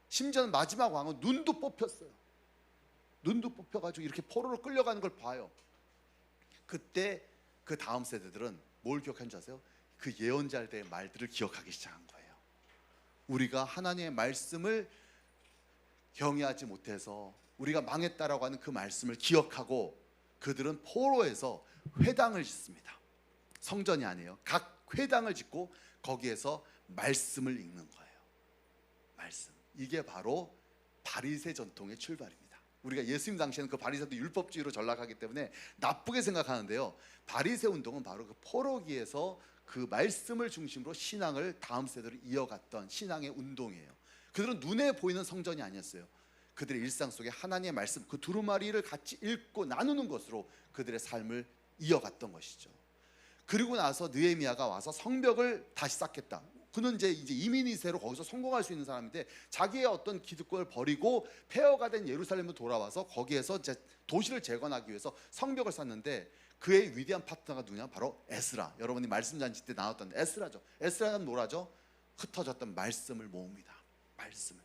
심지어는 마지막 왕은 눈도 뽑혔어요. 눈도 뽑혀가지고 이렇게 포로로 끌려가는 걸 봐요. 그때 그 다음 세대들은 뭘 기억한 줄 아세요? 그 예언자들의 말들을 기억하기 시작한 거예요. 우리가 하나님의 말씀을 경외하지 못해서 우리가 망했다라고 하는 그 말씀을 기억하고 그들은 포로에서 회당을 짓습니다. 성전이 아니에요. 각 회당을 짓고 거기에서 말씀을 읽는 거예요. 말씀. 이게 바로 바리새 전통의 출발입니다. 우리가 예수님 당시에는 그 바리새도 율법주의로 전락하기 때문에 나쁘게 생각하는데요. 바리새 운동은 바로 그 포로기에서 그 말씀을 중심으로 신앙을 다음 세대로 이어갔던 신앙의 운동이에요. 그들은 눈에 보이는 성전이 아니었어요. 그들의 일상 속에 하나님의 말씀 그 두루마리를 같이 읽고 나누는 것으로 그들의 삶을 이어갔던 것이죠. 그리고 나서 느헤미야가 와서 성벽을 다시 쌓겠다. 그는 이제 이민이 세로 거기서 성공할 수 있는 사람인데 자기의 어떤 기득권을 버리고 폐허가 된 예루살렘으로 돌아와서 거기에서 이제 도시를 재건하기 위해서 성벽을 쌓는데 그의 위대한 파트너가 누구냐? 바로 에스라. 여러분이 말씀 잔치 때 나왔던 에스라죠. 에스라는 뭐라죠? 흩어졌던 말씀을 모읍니다. 말씀을.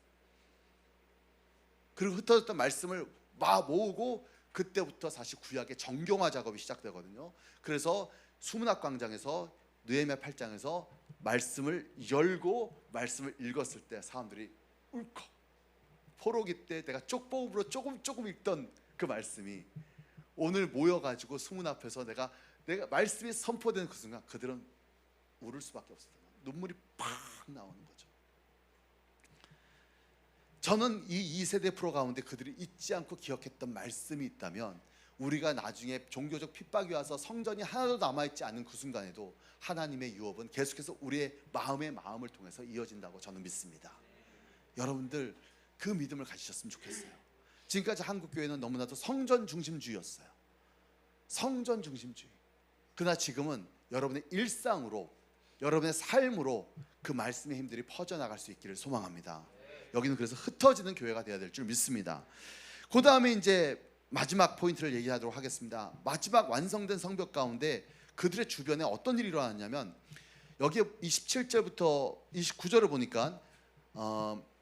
그리고 흩어졌던 말씀을 모으고 그때부터 다시 구약의 정경화 작업이 시작되거든요. 그래서 수문학 광장에서 느헤미야 8장에서 말씀을 열고 말씀을 읽었을 때 사람들이 울컥. 포로기 때 내가 쪽보음으로 조금 읽던 그 말씀이 오늘 모여가지고 수문 앞에서 내가 말씀이 선포되는 그 순간 그들은 울을 수밖에 없었어요. 눈물이 팍 나오는 거죠. 저는 이 2세대 프로 가운데 그들이 잊지 않고 기억했던 말씀이 있다면 우리가 나중에 종교적 핍박이 와서 성전이 하나도 남아있지 않은 그 순간에도 하나님의 유업은 계속해서 우리의 마음을 통해서 이어진다고 저는 믿습니다. 여러분들 그 믿음을 가지셨으면 좋겠어요. 지금까지 한국교회는 너무나도 성전 중심주의였어요. 성전 중심주의. 그러나 지금은 여러분의 일상으로 여러분의 삶으로 그 말씀의 힘들이 퍼져나갈 수 있기를 소망합니다. 여기는 그래서 흩어지는 교회가 되어야 될 줄 믿습니다. 그 다음에 이제 마지막 포인트를 얘기하도록 하겠습니다. 마지막 완성된 성벽 가운데 그들의 주변에 어떤 일이 일어났냐면 여기 27절부터 29절을 보니까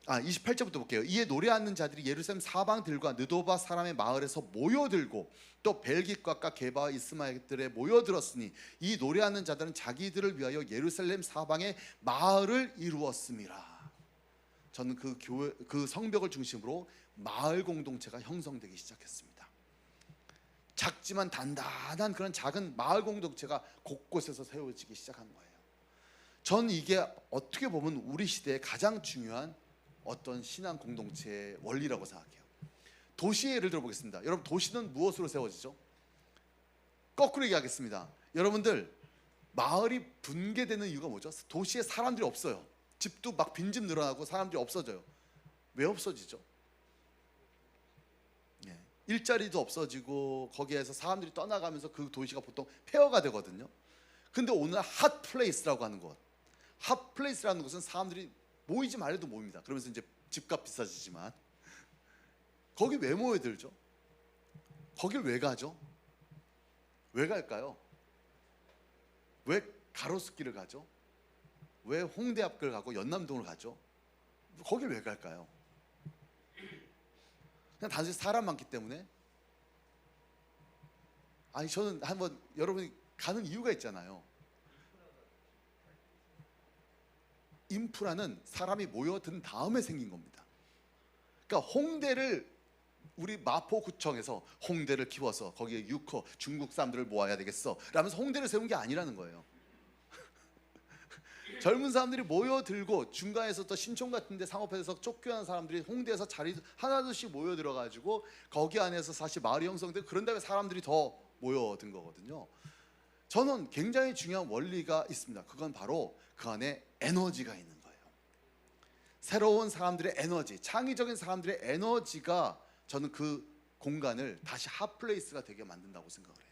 28절부터 볼게요. 이에 노래하는 자들이 예루살렘 사방들과 느도바 사람의 마을에서 모여들고 또 벨깃과 게바와 이스마엘들에 모여들었으니 이 노래하는 자들은 자기들을 위하여 예루살렘 사방의 마을을 이루었음이라. 저는 그 성벽을 중심으로 마을 공동체가 형성되기 시작했습니다. 작지만 단단한 그런 작은 마을 공동체가 곳곳에서 세워지기 시작한 거예요. 전 이게 어떻게 보면 우리 시대의 가장 중요한 어떤 신앙 공동체의 원리라고 생각해요. 도시의 예를 들어보겠습니다. 여러분 도시는 무엇으로 세워지죠? 거꾸로 얘기하겠습니다. 여러분들 마을이 분개되는 이유가 뭐죠? 도시에 사람들이 없어요. 집도 막 빈집 늘어나고 사람들이 없어져요. 왜 없어지죠? 일자리도 없어지고 거기에서 사람들이 떠나가면서 그 도시가 보통 폐허가 되거든요. 근데 오늘 핫플레이스라고 하는 곳, 핫플레이스라는 곳은 사람들이 모이지 말래도 모입니다. 그러면서 이제 집값 비싸지지만 거기 왜 모여들죠? 거길 왜 가죠? 왜 갈까요? 왜 가로수길을 가죠? 왜 홍대 앞을 가고 연남동을 가죠? 거길 왜 갈까요? 그냥 단순히 사람 많기 때문에? 아니 저는 한번 여러분이 가는 이유가 있잖아요. 인프라는 사람이 모여든 다음에 생긴 겁니다. 그러니까 홍대를 우리 마포구청에서 홍대를 키워서 거기에 유커 중국 사람들을 모아야 되겠어 라면서 홍대를 세운 게 아니라는 거예요. 젊은 사람들이 모여들고 중간에서 또 신촌 같은 데 상업회에서 쫓겨난 사람들이 홍대에서 자리 하나둘씩 모여들어가지고 거기 안에서 사실 마을이 형성되고 그런 다음에 사람들이 더 모여든 거거든요. 저는 굉장히 중요한 원리가 있습니다. 그건 바로 그 안에 에너지가 있는 거예요. 새로운 사람들의 에너지, 창의적인 사람들의 에너지가 저는 그 공간을 다시 핫플레이스가 되게 만든다고 생각을 해요.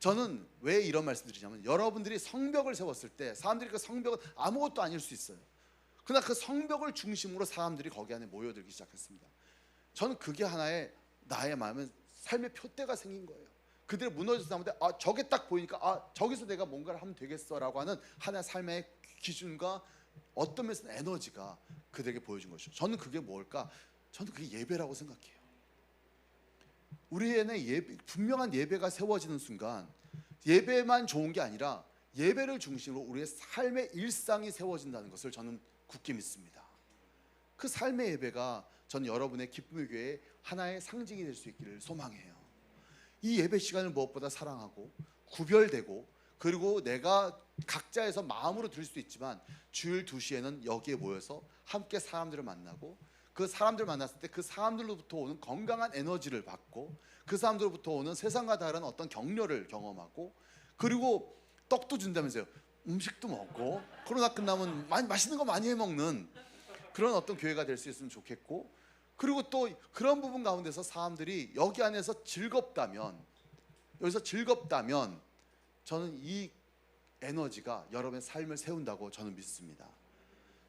저는 왜 이런 말씀 드리냐면 여러분들이 성벽을 세웠을 때 사람들이 그 성벽은 아무것도 아닐 수 있어요. 그러나 그 성벽을 중심으로 사람들이 거기 안에 모여들기 시작했습니다. 저는 그게 하나의 나의 마음은 삶의 표대가 생긴 거예요. 그들의 무너진 사람인데 저게 딱 보이니까 저기서 내가 뭔가를 하면 되겠어라고 하는 하나의 삶의 기준과 어떤 면에서는 에너지가 그들에게 보여준 것이죠. 저는 그게 뭘까? 저는 그게 예배라고 생각해요. 우리에게 분명한 예배가 세워지는 순간 예배만 좋은 게 아니라 예배를 중심으로 우리의 삶의 일상이 세워진다는 것을 저는 굳게 믿습니다. 그 삶의 예배가 전 여러분의 기쁨의 교회의 하나의 상징이 될 수 있기를 소망해요. 이 예배 시간을 무엇보다 사랑하고 구별되고, 그리고 내가 각자에서 마음으로 드릴 수도 있지만 주일 2시에는 여기에 모여서 함께 사람들을 만나고, 그 사람들을 만났을 때 그 사람들로부터 오는 건강한 에너지를 받고, 그 사람들로부터 오는 세상과 다른 어떤 격려를 경험하고, 그리고 떡도 준다면서요. 음식도 먹고, 코로나 끝나면 맛있는 거 많이 해먹는 그런 어떤 교회가 될 수 있으면 좋겠고, 그리고 또 그런 부분 가운데서 사람들이 여기 안에서 여기서 즐겁다면 저는 이 에너지가 여러분의 삶을 세운다고 저는 믿습니다.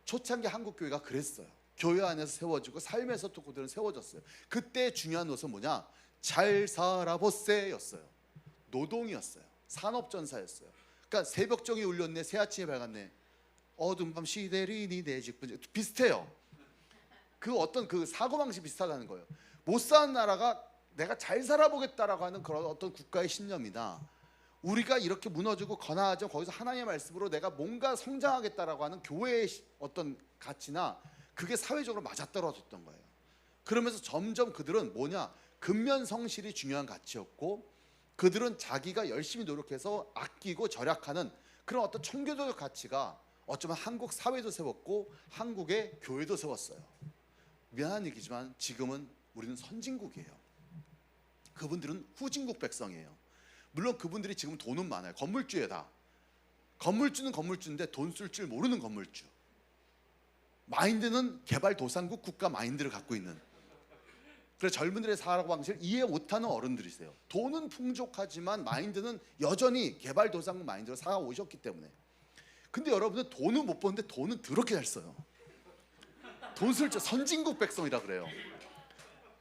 초창기 한국교회가 그랬어요. 교회 안에서 세워지고 삶에서 또 그들은 세워졌어요. 그때 중요한 것은 뭐냐? 잘 살아보세 였어요. 노동이었어요. 산업전사였어요. 그러니까 새벽종이 울렸네, 새아침이 밝았네, 어두운 밤 시대리니 내 직분, 비슷해요. 그 어떤 그 사고방식이 비슷하다는 거예요. 못 사는 나라가 내가 잘 살아보겠다라고 하는 그런 어떤 국가의 신념이나, 우리가 이렇게 무너지고 거나하죠, 거기서 하나님의 말씀으로 내가 뭔가 성장하겠다라고 하는 교회의 어떤 가치나, 그게 사회적으로 맞아떨어졌던 거예요. 그러면서 점점 그들은 뭐냐? 근면성실이 중요한 가치였고, 그들은 자기가 열심히 노력해서 아끼고 절약하는 그런 어떤 청교도적 가치가 어쩌면 한국 사회도 세웠고 한국의 교회도 세웠어요. 미안한 얘기지만 지금은 우리는 선진국이에요. 그분들은 후진국 백성이에요. 물론 그분들이 지금 돈은 많아요. 건물주에다. 건물주는 건물주인데 돈 쓸 줄 모르는 건물주. 마인드는 개발도상국 국가 마인드를 갖고 있는, 그래서 젊은들의 사고 방식을 이해 못하는 어른들이세요. 돈은 풍족하지만 마인드는 여전히 개발도상국 마인드로 살아오셨기 때문에. 근데 여러분은 돈은 못 버는데 돈은 더럽게 잘 써요. 돈 쓸 줄, 선진국 백성이라 그래요.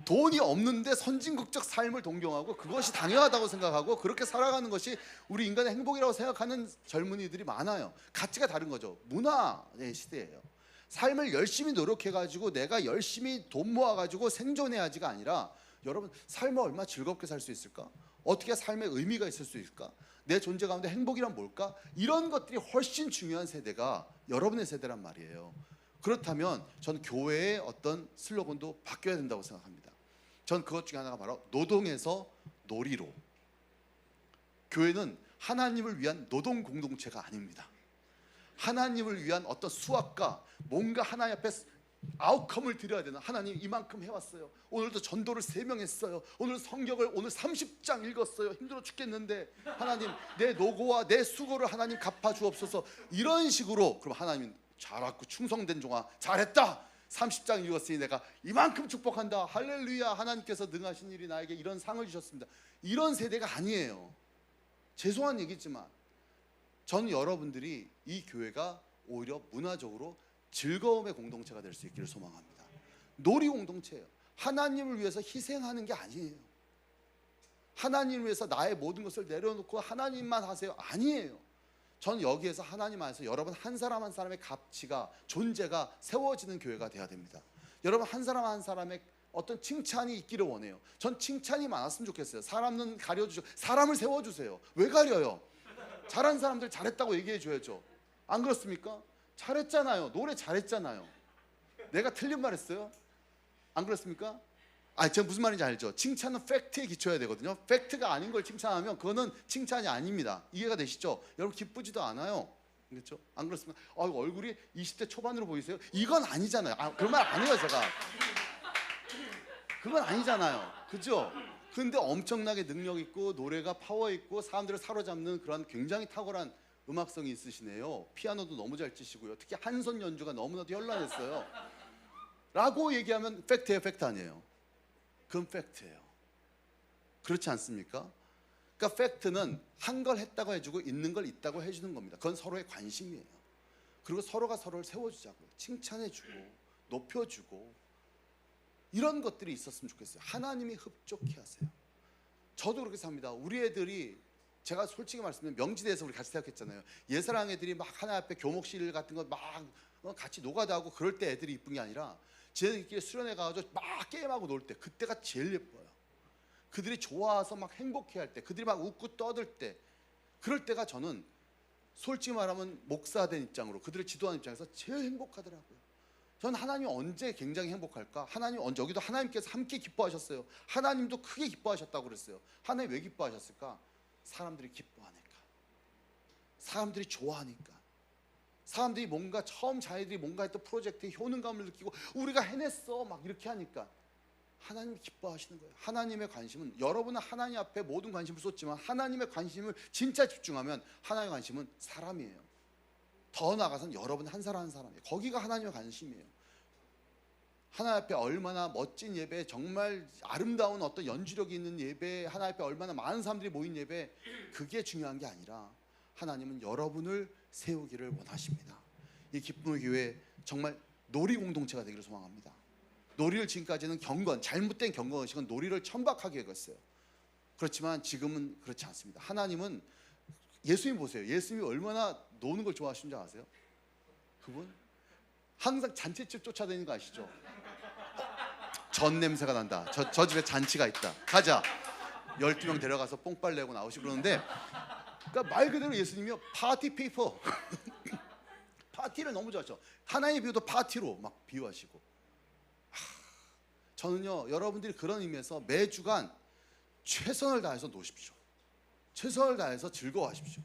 돈이 없는데 선진국적 삶을 동경하고 그것이 당연하다고 생각하고 그렇게 살아가는 것이 우리 인간의 행복이라고 생각하는 젊은이들이 많아요. 가치가 다른 거죠. 문화의 시대예요. 삶을 열심히 노력해가지고 내가 열심히 돈 모아가지고 생존해야지가 아니라, 여러분 삶을 얼마나 즐겁게 살 수 있을까? 어떻게 삶에 의미가 있을 수 있을까? 내 존재 가운데 행복이란 뭘까? 이런 것들이 훨씬 중요한 세대가 여러분의 세대란 말이에요. 그렇다면 전 교회의 어떤 슬로건도 바뀌어야 된다고 생각합니다. 전 그것 중에 하나가 바로 노동에서 놀이로. 교회는 하나님을 위한 노동 공동체가 아닙니다. 하나님을 위한 어떤 수학과 뭔가 하나님 앞에 아웃컴을 드려야 되는, 하나님 이만큼 해왔어요, 오늘도 전도를 3명 했어요, 오늘 성경을 오늘 30장 읽었어요, 힘들어 죽겠는데 하나님 내 노고와 내 수고를 하나님 갚아주옵소서. 이런 식으로, 그럼 하나님 잘했고 충성된 종아 잘했다, 30장 읽었으니 내가 이만큼 축복한다, 할렐루야, 하나님께서 능하신 일이 나에게 이런 상을 주셨습니다. 이런 세대가 아니에요. 죄송한 얘기지만 저는 여러분들이 이 교회가 오히려 문화적으로 즐거움의 공동체가 될 수 있기를 소망합니다. 놀이 공동체예요. 하나님을 위해서 희생하는 게 아니에요. 하나님을 위해서 나의 모든 것을 내려놓고 하나님만 하세요, 아니에요. 저는 여기에서 하나님 안에서 여러분 한 사람 한 사람의 가치가, 존재가 세워지는 교회가 돼야 됩니다. 여러분 한 사람 한 사람의 어떤 칭찬이 있기를 원해요. 전 칭찬이 많았으면 좋겠어요. 사람은 가려주시고 사람을 세워주세요. 왜 가려요? 잘한 사람들 잘했다고 얘기해 줘야죠. 안 그렇습니까? 잘했잖아요. 노래 잘했잖아요. 내가 틀린 말 했어요? 안 그렇습니까? 제가 무슨 말인지 알죠? 칭찬은 팩트에 기초해야 되거든요. 팩트가 아닌 걸 칭찬하면 그거는 칭찬이 아닙니다. 이해가 되시죠? 여러분 기쁘지도 않아요. 그렇죠? 안 그렇습니까? 얼굴이 20대 초반으로 보이세요? 이건 아니잖아요. 그런 말 안 해요, 제가. 그건 아니잖아요. 그죠? 근데 엄청나게 능력 있고 노래가 파워 있고 사람들을 사로잡는 그런 굉장히 탁월한 음악성이 있으시네요. 피아노도 너무 잘 치시고요. 특히 한 손 연주가 너무나도 현란했어요. 라고 얘기하면 팩트예요, 팩트 아니에요? 그건 팩트예요. 그렇지 않습니까? 그러니까 팩트는 한 걸 했다고 해주고 있는 걸 있다고 해주는 겁니다. 그건 서로의 관심이에요. 그리고 서로가 서로를 세워주자고요. 칭찬해주고 높여주고 이런 것들이 있었으면 좋겠어요. 하나님이 흡족해 하세요. 저도 그렇게 삽니다. 우리 애들이 제가 솔직히 말씀드리면 명지대에서 우리 같이 생각했잖아요. 예사랑 애들이 막 하나 앞에 교목실 같은 거 막 같이 노가다 하고 그럴 때 애들이 이쁜 게 아니라 쟤네들끼리 수련회 가가지고 막 게임하고 놀 때 그때가 제일 예뻐요. 그들이 좋아서 막 행복해할 때, 그들이 막 웃고 떠들 때, 그럴 때가 저는 솔직히 말하면 목사 된 입장으로 그들을 지도하는 입장에서 제일 행복하더라고요. 저는 하나님 언제 굉장히 행복할까? 하나님 언제, 여기도 하나님께서 함께 기뻐하셨어요. 하나님도 크게 기뻐하셨다고 그랬어요. 하나님 왜 기뻐하셨을까? 사람들이 기뻐하니까, 사람들이 좋아하니까, 사람들이 뭔가 처음 자기들이 뭔가 했던 프로젝트에 효능감을 느끼고 우리가 해냈어 막 이렇게 하니까 하나님이 기뻐하시는 거예요. 하나님의 관심은, 여러분은 하나님 앞에 모든 관심을 쏟지만 하나님의 관심을 진짜 집중하면 하나님의 관심은 사람이에요. 더 나아가서는 여러분 한 사람 한 사람이에요. 거기가 하나님의 관심이에요. 하나님 앞에 얼마나 멋진 예배, 정말 아름다운 어떤 연주력이 있는 예배, 하나님 앞에 얼마나 많은 사람들이 모인 예배, 그게 중요한 게 아니라 하나님은 여러분을 세우기를 원하십니다. 이 기쁨의 교회 정말 놀이 공동체가 되기를 소망합니다. 놀이를 지금까지는 경건, 잘못된 경건 의식은 놀이를 천박하게 여겼어요. 그렇지만 지금은 그렇지 않습니다. 하나님은, 예수님 보세요. 예수님이 얼마나 노는 걸 좋아하시는 줄 아세요? 그분 항상 잔치집 쫓아다니는 거 아시죠? 전 냄새가 난다. 저 집에 잔치가 있다. 가자. 12명 데려가서 뽕빨 내고 나오시고 그러는데, 그러니까 말 그대로 예수님이요, 파티 피퍼. 파티를 너무 좋아하죠. 하나님의 비유도 파티로 막 비유하시고. 저는요, 여러분들이 그런 의미에서 매주간 최선을 다해서 노십시오. 최선을 다해서 즐거워하십시오.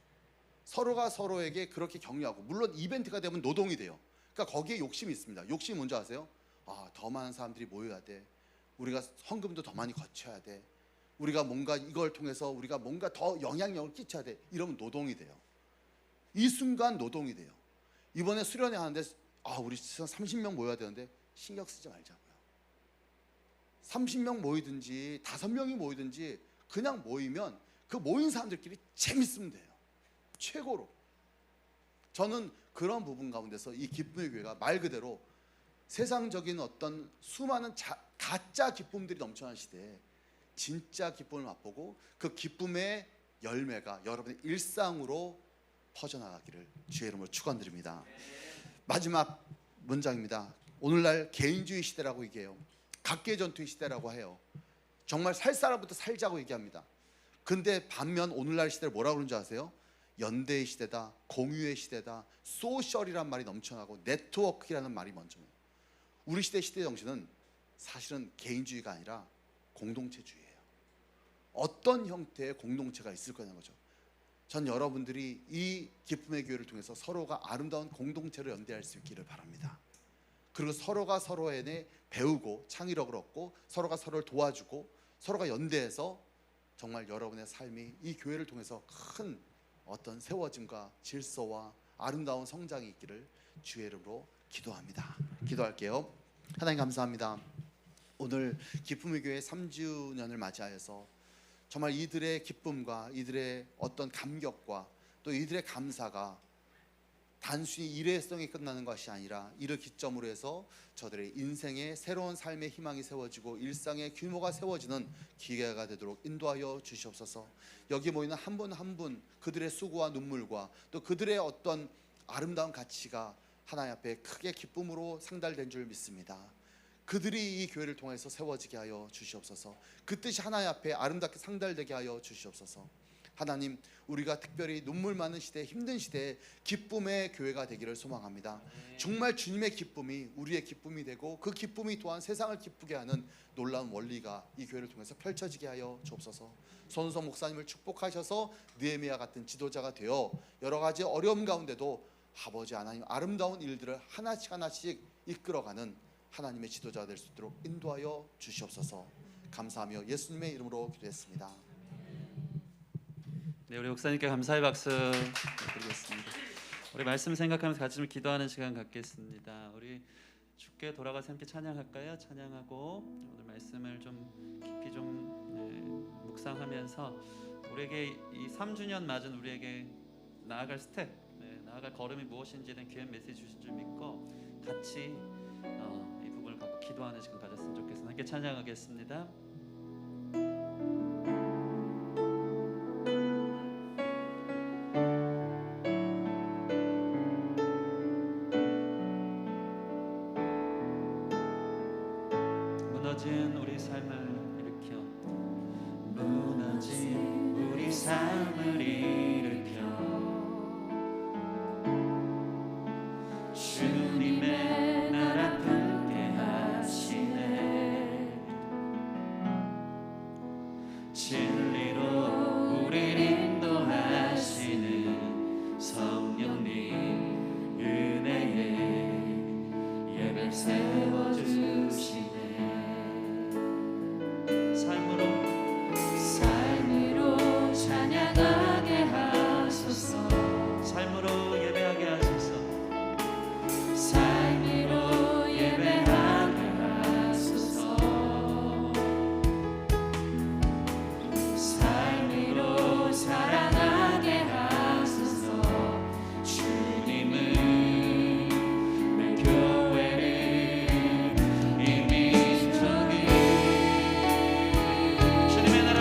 서로가 서로에게 그렇게 격려하고, 물론 이벤트가 되면 노동이 돼요. 그러니까 거기에 욕심이 있습니다. 욕심이 뭔지 아세요? 더 많은 사람들이 모여야 돼. 우리가 헌금도 더 많이 거쳐야 돼. 우리가 뭔가 이걸 통해서 우리가 뭔가 더 영향력을 끼쳐야 돼. 이러면 노동이 돼요. 이 순간 노동이 돼요. 이번에 수련회 하는데 우리 30명 모여야 되는데 신경 쓰지 말자고요. 30명 모이든지 5명이 모이든지 그냥 모이면 그 모인 사람들끼리 재밌으면 돼요. 최고로. 저는 그런 부분 가운데서 이 기쁨의 교회가 말 그대로 세상적인 어떤 수많은 가짜 기쁨들이 넘쳐나는 시대에 진짜 기쁨을 맛보고 그 기쁨의 열매가 여러분의 일상으로 퍼져나가기를 주의 이름으로 축원드립니다. 마지막 문장입니다. 오늘날 개인주의 시대라고 얘기해요. 각계전투의 시대라고 해요. 정말 살 사람부터 살자고 얘기합니다. 근데 반면 오늘날 시대를 뭐라고 그러는지 아세요? 연대의 시대다, 공유의 시대다, 소셜이란 말이 넘쳐나고 네트워크라는 말이 먼저예요. 우리 시대의 시대 정신은 사실은 개인주의가 아니라 공동체주의예요. 어떤 형태의 공동체가 있을 거냐는 거죠. 전 여러분들이 이 기쁨의 교회를 통해서 서로가 아름다운 공동체로 연대할 수 있기를 바랍니다. 그리고 서로가 서로에게 배우고 창의력을 얻고 서로가 서로를 도와주고 서로가 연대해서 정말 여러분의 삶이 이 교회를 통해서 큰 어떤 세워짐과 질서와 아름다운 성장이 있기를 주의 이름으로 기도합니다. 기도할게요. 하나님 감사합니다. 오늘 기쁨의 교회 3주년을 맞이하여서 정말 이들의 기쁨과 이들의 어떤 감격과 또 이들의 감사가 단순히 일회성이 끝나는 것이 아니라 이를 기점으로 해서 저들의 인생의 새로운 삶의 희망이 세워지고 일상의 규모가 세워지는 기회가 되도록 인도하여 주시옵소서. 여기 모이는 한 분 한 분 그들의 수고와 눈물과 또 그들의 어떤 아름다운 가치가 하나님 앞에 크게 기쁨으로 상달된 줄 믿습니다. 그들이 이 교회를 통해서 세워지게 하여 주시옵소서. 그 뜻이 하나님 앞에 아름답게 상달되게 하여 주시옵소서. 하나님, 우리가 특별히 눈물 많은 시대, 힘든 시대에 기쁨의 교회가 되기를 소망합니다. 정말 주님의 기쁨이 우리의 기쁨이 되고 그 기쁨이 또한 세상을 기쁘게 하는 놀라운 원리가 이 교회를 통해서 펼쳐지게 하여 주옵소서. 손은성 목사님을 축복하셔서 느헤미야 같은 지도자가 되어 여러 가지 어려움 가운데도 아버지 하나님 아름다운 일들을 하나씩 하나씩 이끌어가는 하나님의 지도자가 될 수 있도록 인도하여 주시옵소서. 감사하며 예수님의 이름으로 기도했습니다. 네, 우리 목사님께 감사의 박수 드리겠습니다. 우리 말씀 생각하면서 같이 좀 기도하는 시간 갖겠습니다. 우리 주께 돌아가서 함께 찬양할까요? 찬양하고 오늘 말씀을 좀 깊이 좀 묵상하면서 우리에게 이 3주년 맞은 우리에게 나아갈 스텝, 나아갈 걸음이 무엇인지는 귀한 메시지 주신 줄 믿고 같이 이 부분을 갖고 기도하는 시간 가졌으면 좋겠습니다. 함께 찬양하겠습니다. 무너진 우리 삶을 일으켜 무너진 우리 삶을 일으켜 주님의 나라 함께 하시네 진리로 우리를 인도하시는 성령님 은혜에 예배를 세워주시네 삶으로 찬양하게 하소서 삶으로 예배하게 하소서 삶으로 예배하게 하소서 삶으로 사랑하게 하소서 주님은 내 교회를 이미 저기 주님의 나라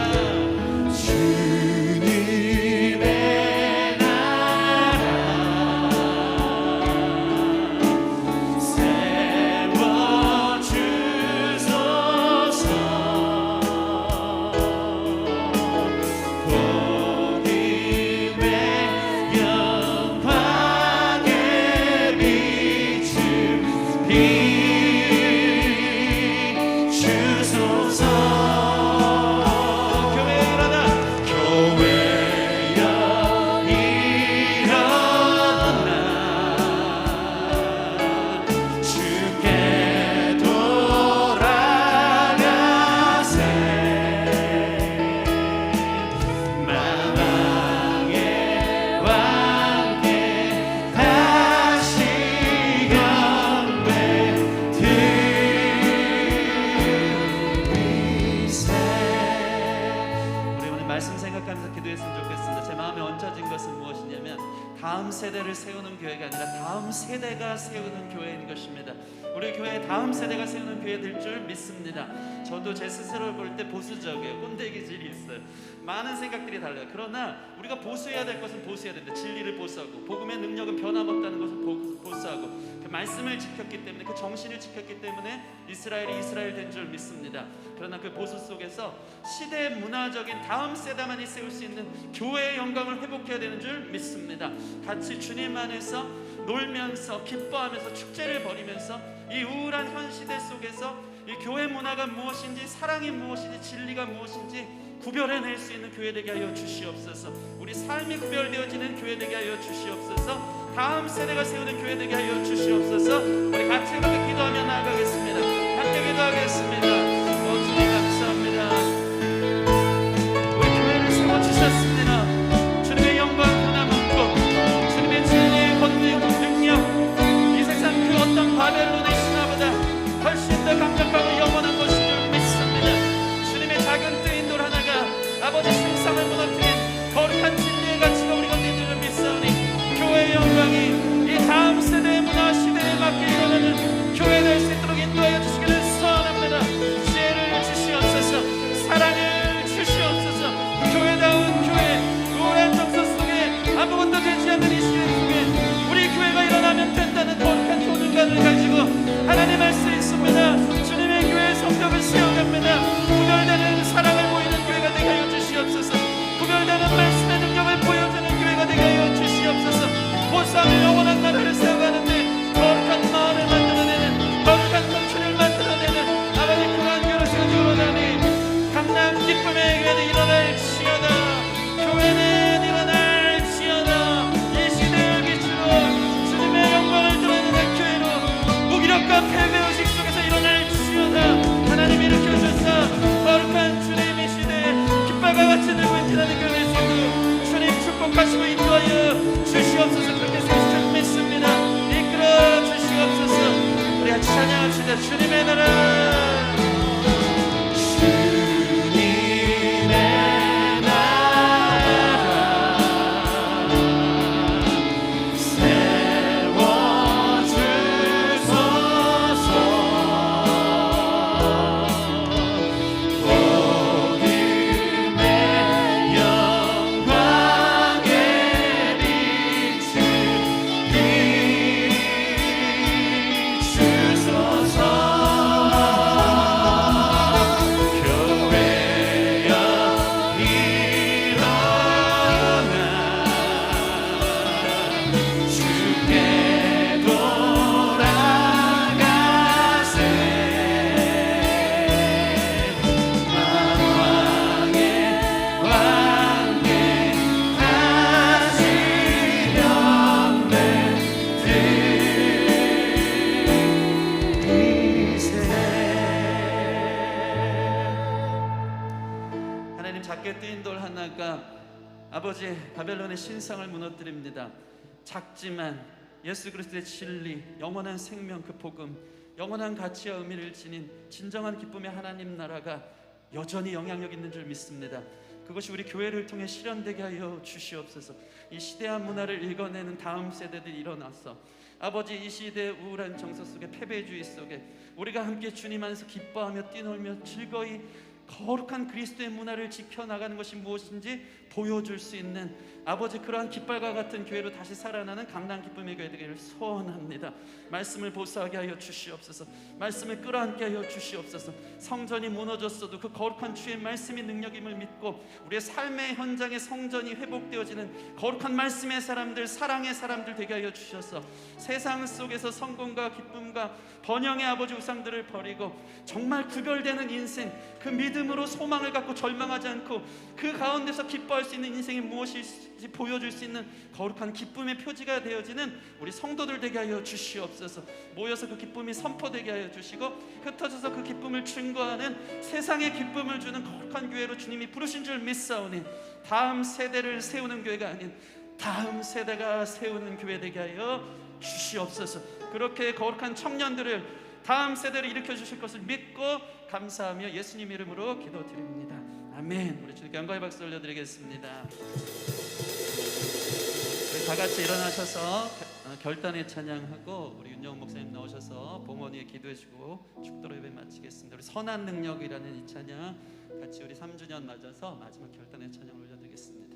다음 세대를 세우는 교회가 아니라 다음 세대가 세우는 교회인 것입니다. 우리 교회 다음 세대가 세우는 교회 될 줄 믿습니다. 저도 제 스스로를 볼 때 보수적이에요. 꼰대기질이 있어요. 많은 생각들이 달라요. 그러나 우리가 보수해야 될 것은 보수해야 된다. 진리를 보수하고 복음의 능력은 변함없다는 것을 보수하고 그 말씀을 지켰기 때문에 그 정신을 지켰기 때문에 이스라엘이 이스라엘 된 줄 믿습니다. 그러나 그 보수 속에서 시대 문화적인 다음 세대만이 세울 수 있는 교회의 영광을 회복해야 되는 줄 믿습니다. 같이 주님 안에서 놀면서 기뻐하면서 축제를 벌이면서 이 우울한 현 시대 속에서 이 교회 문화가 무엇인지 사랑이 무엇인지 진리가 무엇인지 구별해낼 수 있는 교회 되게 하여 주시옵소서. 우리 삶이 구별되어지는 교회 되게 하여 주시옵소서. 다음 세대가 세우는 교회 되게 하여 주시옵소서. 우리 같이 함께 기도하며 나아가겠습니다. 함께 기도하겠습니다. 주님 감사합니다. 우리 교회를 세워주셨습니다. 주님의 영광 변함없고 주님의 진리의 권능 능력 이 세상 그 어떤 바벨론의 신화보다 훨씬 더 강력하고 영원한 것인 줄 믿습니다. 주님의 작은 뜨인 아버지 신상을 무너뜨린 거룩한 진리의 가치가 우리 가운데 있는 줄 믿사오니 교회의 영광이 이 다음 세대의 문화 시대에 맞게 일어나는 교회 될 수 있도록 인도하여 주시기를 소원합니다. 지혜를 주시옵소서. 사랑을 주시옵소서. 교회다운 교회 우울한 정서 속에 아무것도 되지 않는 이 시대 속에 우리 교회가 일어나면 된다는 거룩한 교훈관을 가지고 하나님 할 수 있습니다. 주님의 교회의 성벽을 세워갑니다. 구별되는 사랑을 보이는 교회가 되게 하여 주시옵소서. 구별되는 말씀의 능력을 보여주는 교회가 되게 하여 주시옵소서. 보쌈의 영원한 나라를 세워가는데 거룩한 마을을 만들어내는 거룩한 청춘을 만들어내는 아버지 그러한 교회를 세워주오니 강남 기쁨의 교회는 일어날지어다. 교회는 일어날지어다. 이 시대를 비추어 주님의 영광을 드러내는 교회로 무기력과 패배의식 속에서 일어날지어다. 하나님 일으켜주사 거룩한 주님 이 시대에 깃발과 같이 들고 인티나는 교회 속으로 주님 축복하시고 인도하여 주시옵소서. 그렇게 세우실 믿습니다. 이끌어 주시옵소서. 우리 같이 찬양합시다. 주님의 나라 주님의 나라 아버지, 바벨론의 신상을 무너뜨립니다. 작지만 예수 그리스도의 진리, 영원한 생명, 그 복음, 영원한 가치와 의미를 지닌 진정한 기쁨의 하나님 나라가 여전히 영향력 있는 줄 믿습니다. 그것이 우리 교회를 통해 실현되게 하여 주시옵소서. 이 시대한 문화를 읽어내는 다음 세대들이 일어나서 아버지, 이 시대의 우울한 정서 속에, 패배주의 속에 우리가 함께 주님 안에서 기뻐하며 뛰놀며 즐거이 거룩한 그리스도의 문화를 지켜나가는 것이 무엇인지 보여줄 수 있는 아버지, 그러한 깃발과 같은 교회로 다시 살아나는 강남 기쁨의 교회 되기를 소원합니다. 말씀을 보수하게 하여 주시옵소서. 말씀을 끌어안게 하여 주시옵소서. 성전이 무너졌어도 그 거룩한 주의 말씀이 능력임을 믿고 우리의 삶의 현장에 성전이 회복되어지는 거룩한 말씀의 사람들, 사랑의 사람들 되게 하여 주셔서 세상 속에서 성공과 기쁨과 번영의 아버지 우상들을 버리고 정말 구별되는 인생, 그 믿음으로 소망을 갖고 절망하지 않고 그 가운데서 기뻐할 수 있는 인생이 무엇일지 보여줄 수 있는 거룩한 기쁨의 표지가 되어지는 우리 성도들 되게 하여 주시옵소서. 모여서 그 기쁨이 선포되게 하여 주시고 흩어져서 그 기쁨을 증거하는 세상에 기쁨을 주는 거룩한 교회로 주님이 부르신 줄 믿사오니 다음 세대를 세우는 교회가 아닌 다음 세대가 세우는 교회 되게 하여 주시옵소서. 그렇게 거룩한 청년들을 다음 세대를 일으켜 주실 것을 믿고 감사하며 예수님 이름으로 기도드립니다. 아멘. 우리 주님께 영광의 박수 올려드리겠습니다. 우리 다 같이 일어나셔서 결단의 찬양하고 우리 윤영 목사님 나오셔서 봉헌위에 기도해주고 축도로 예배 마치겠습니다. 우리 선한 능력이라는 이 찬양 같이 우리 3주년 맞아서 마지막 결단의 찬양 올려드리겠습니다.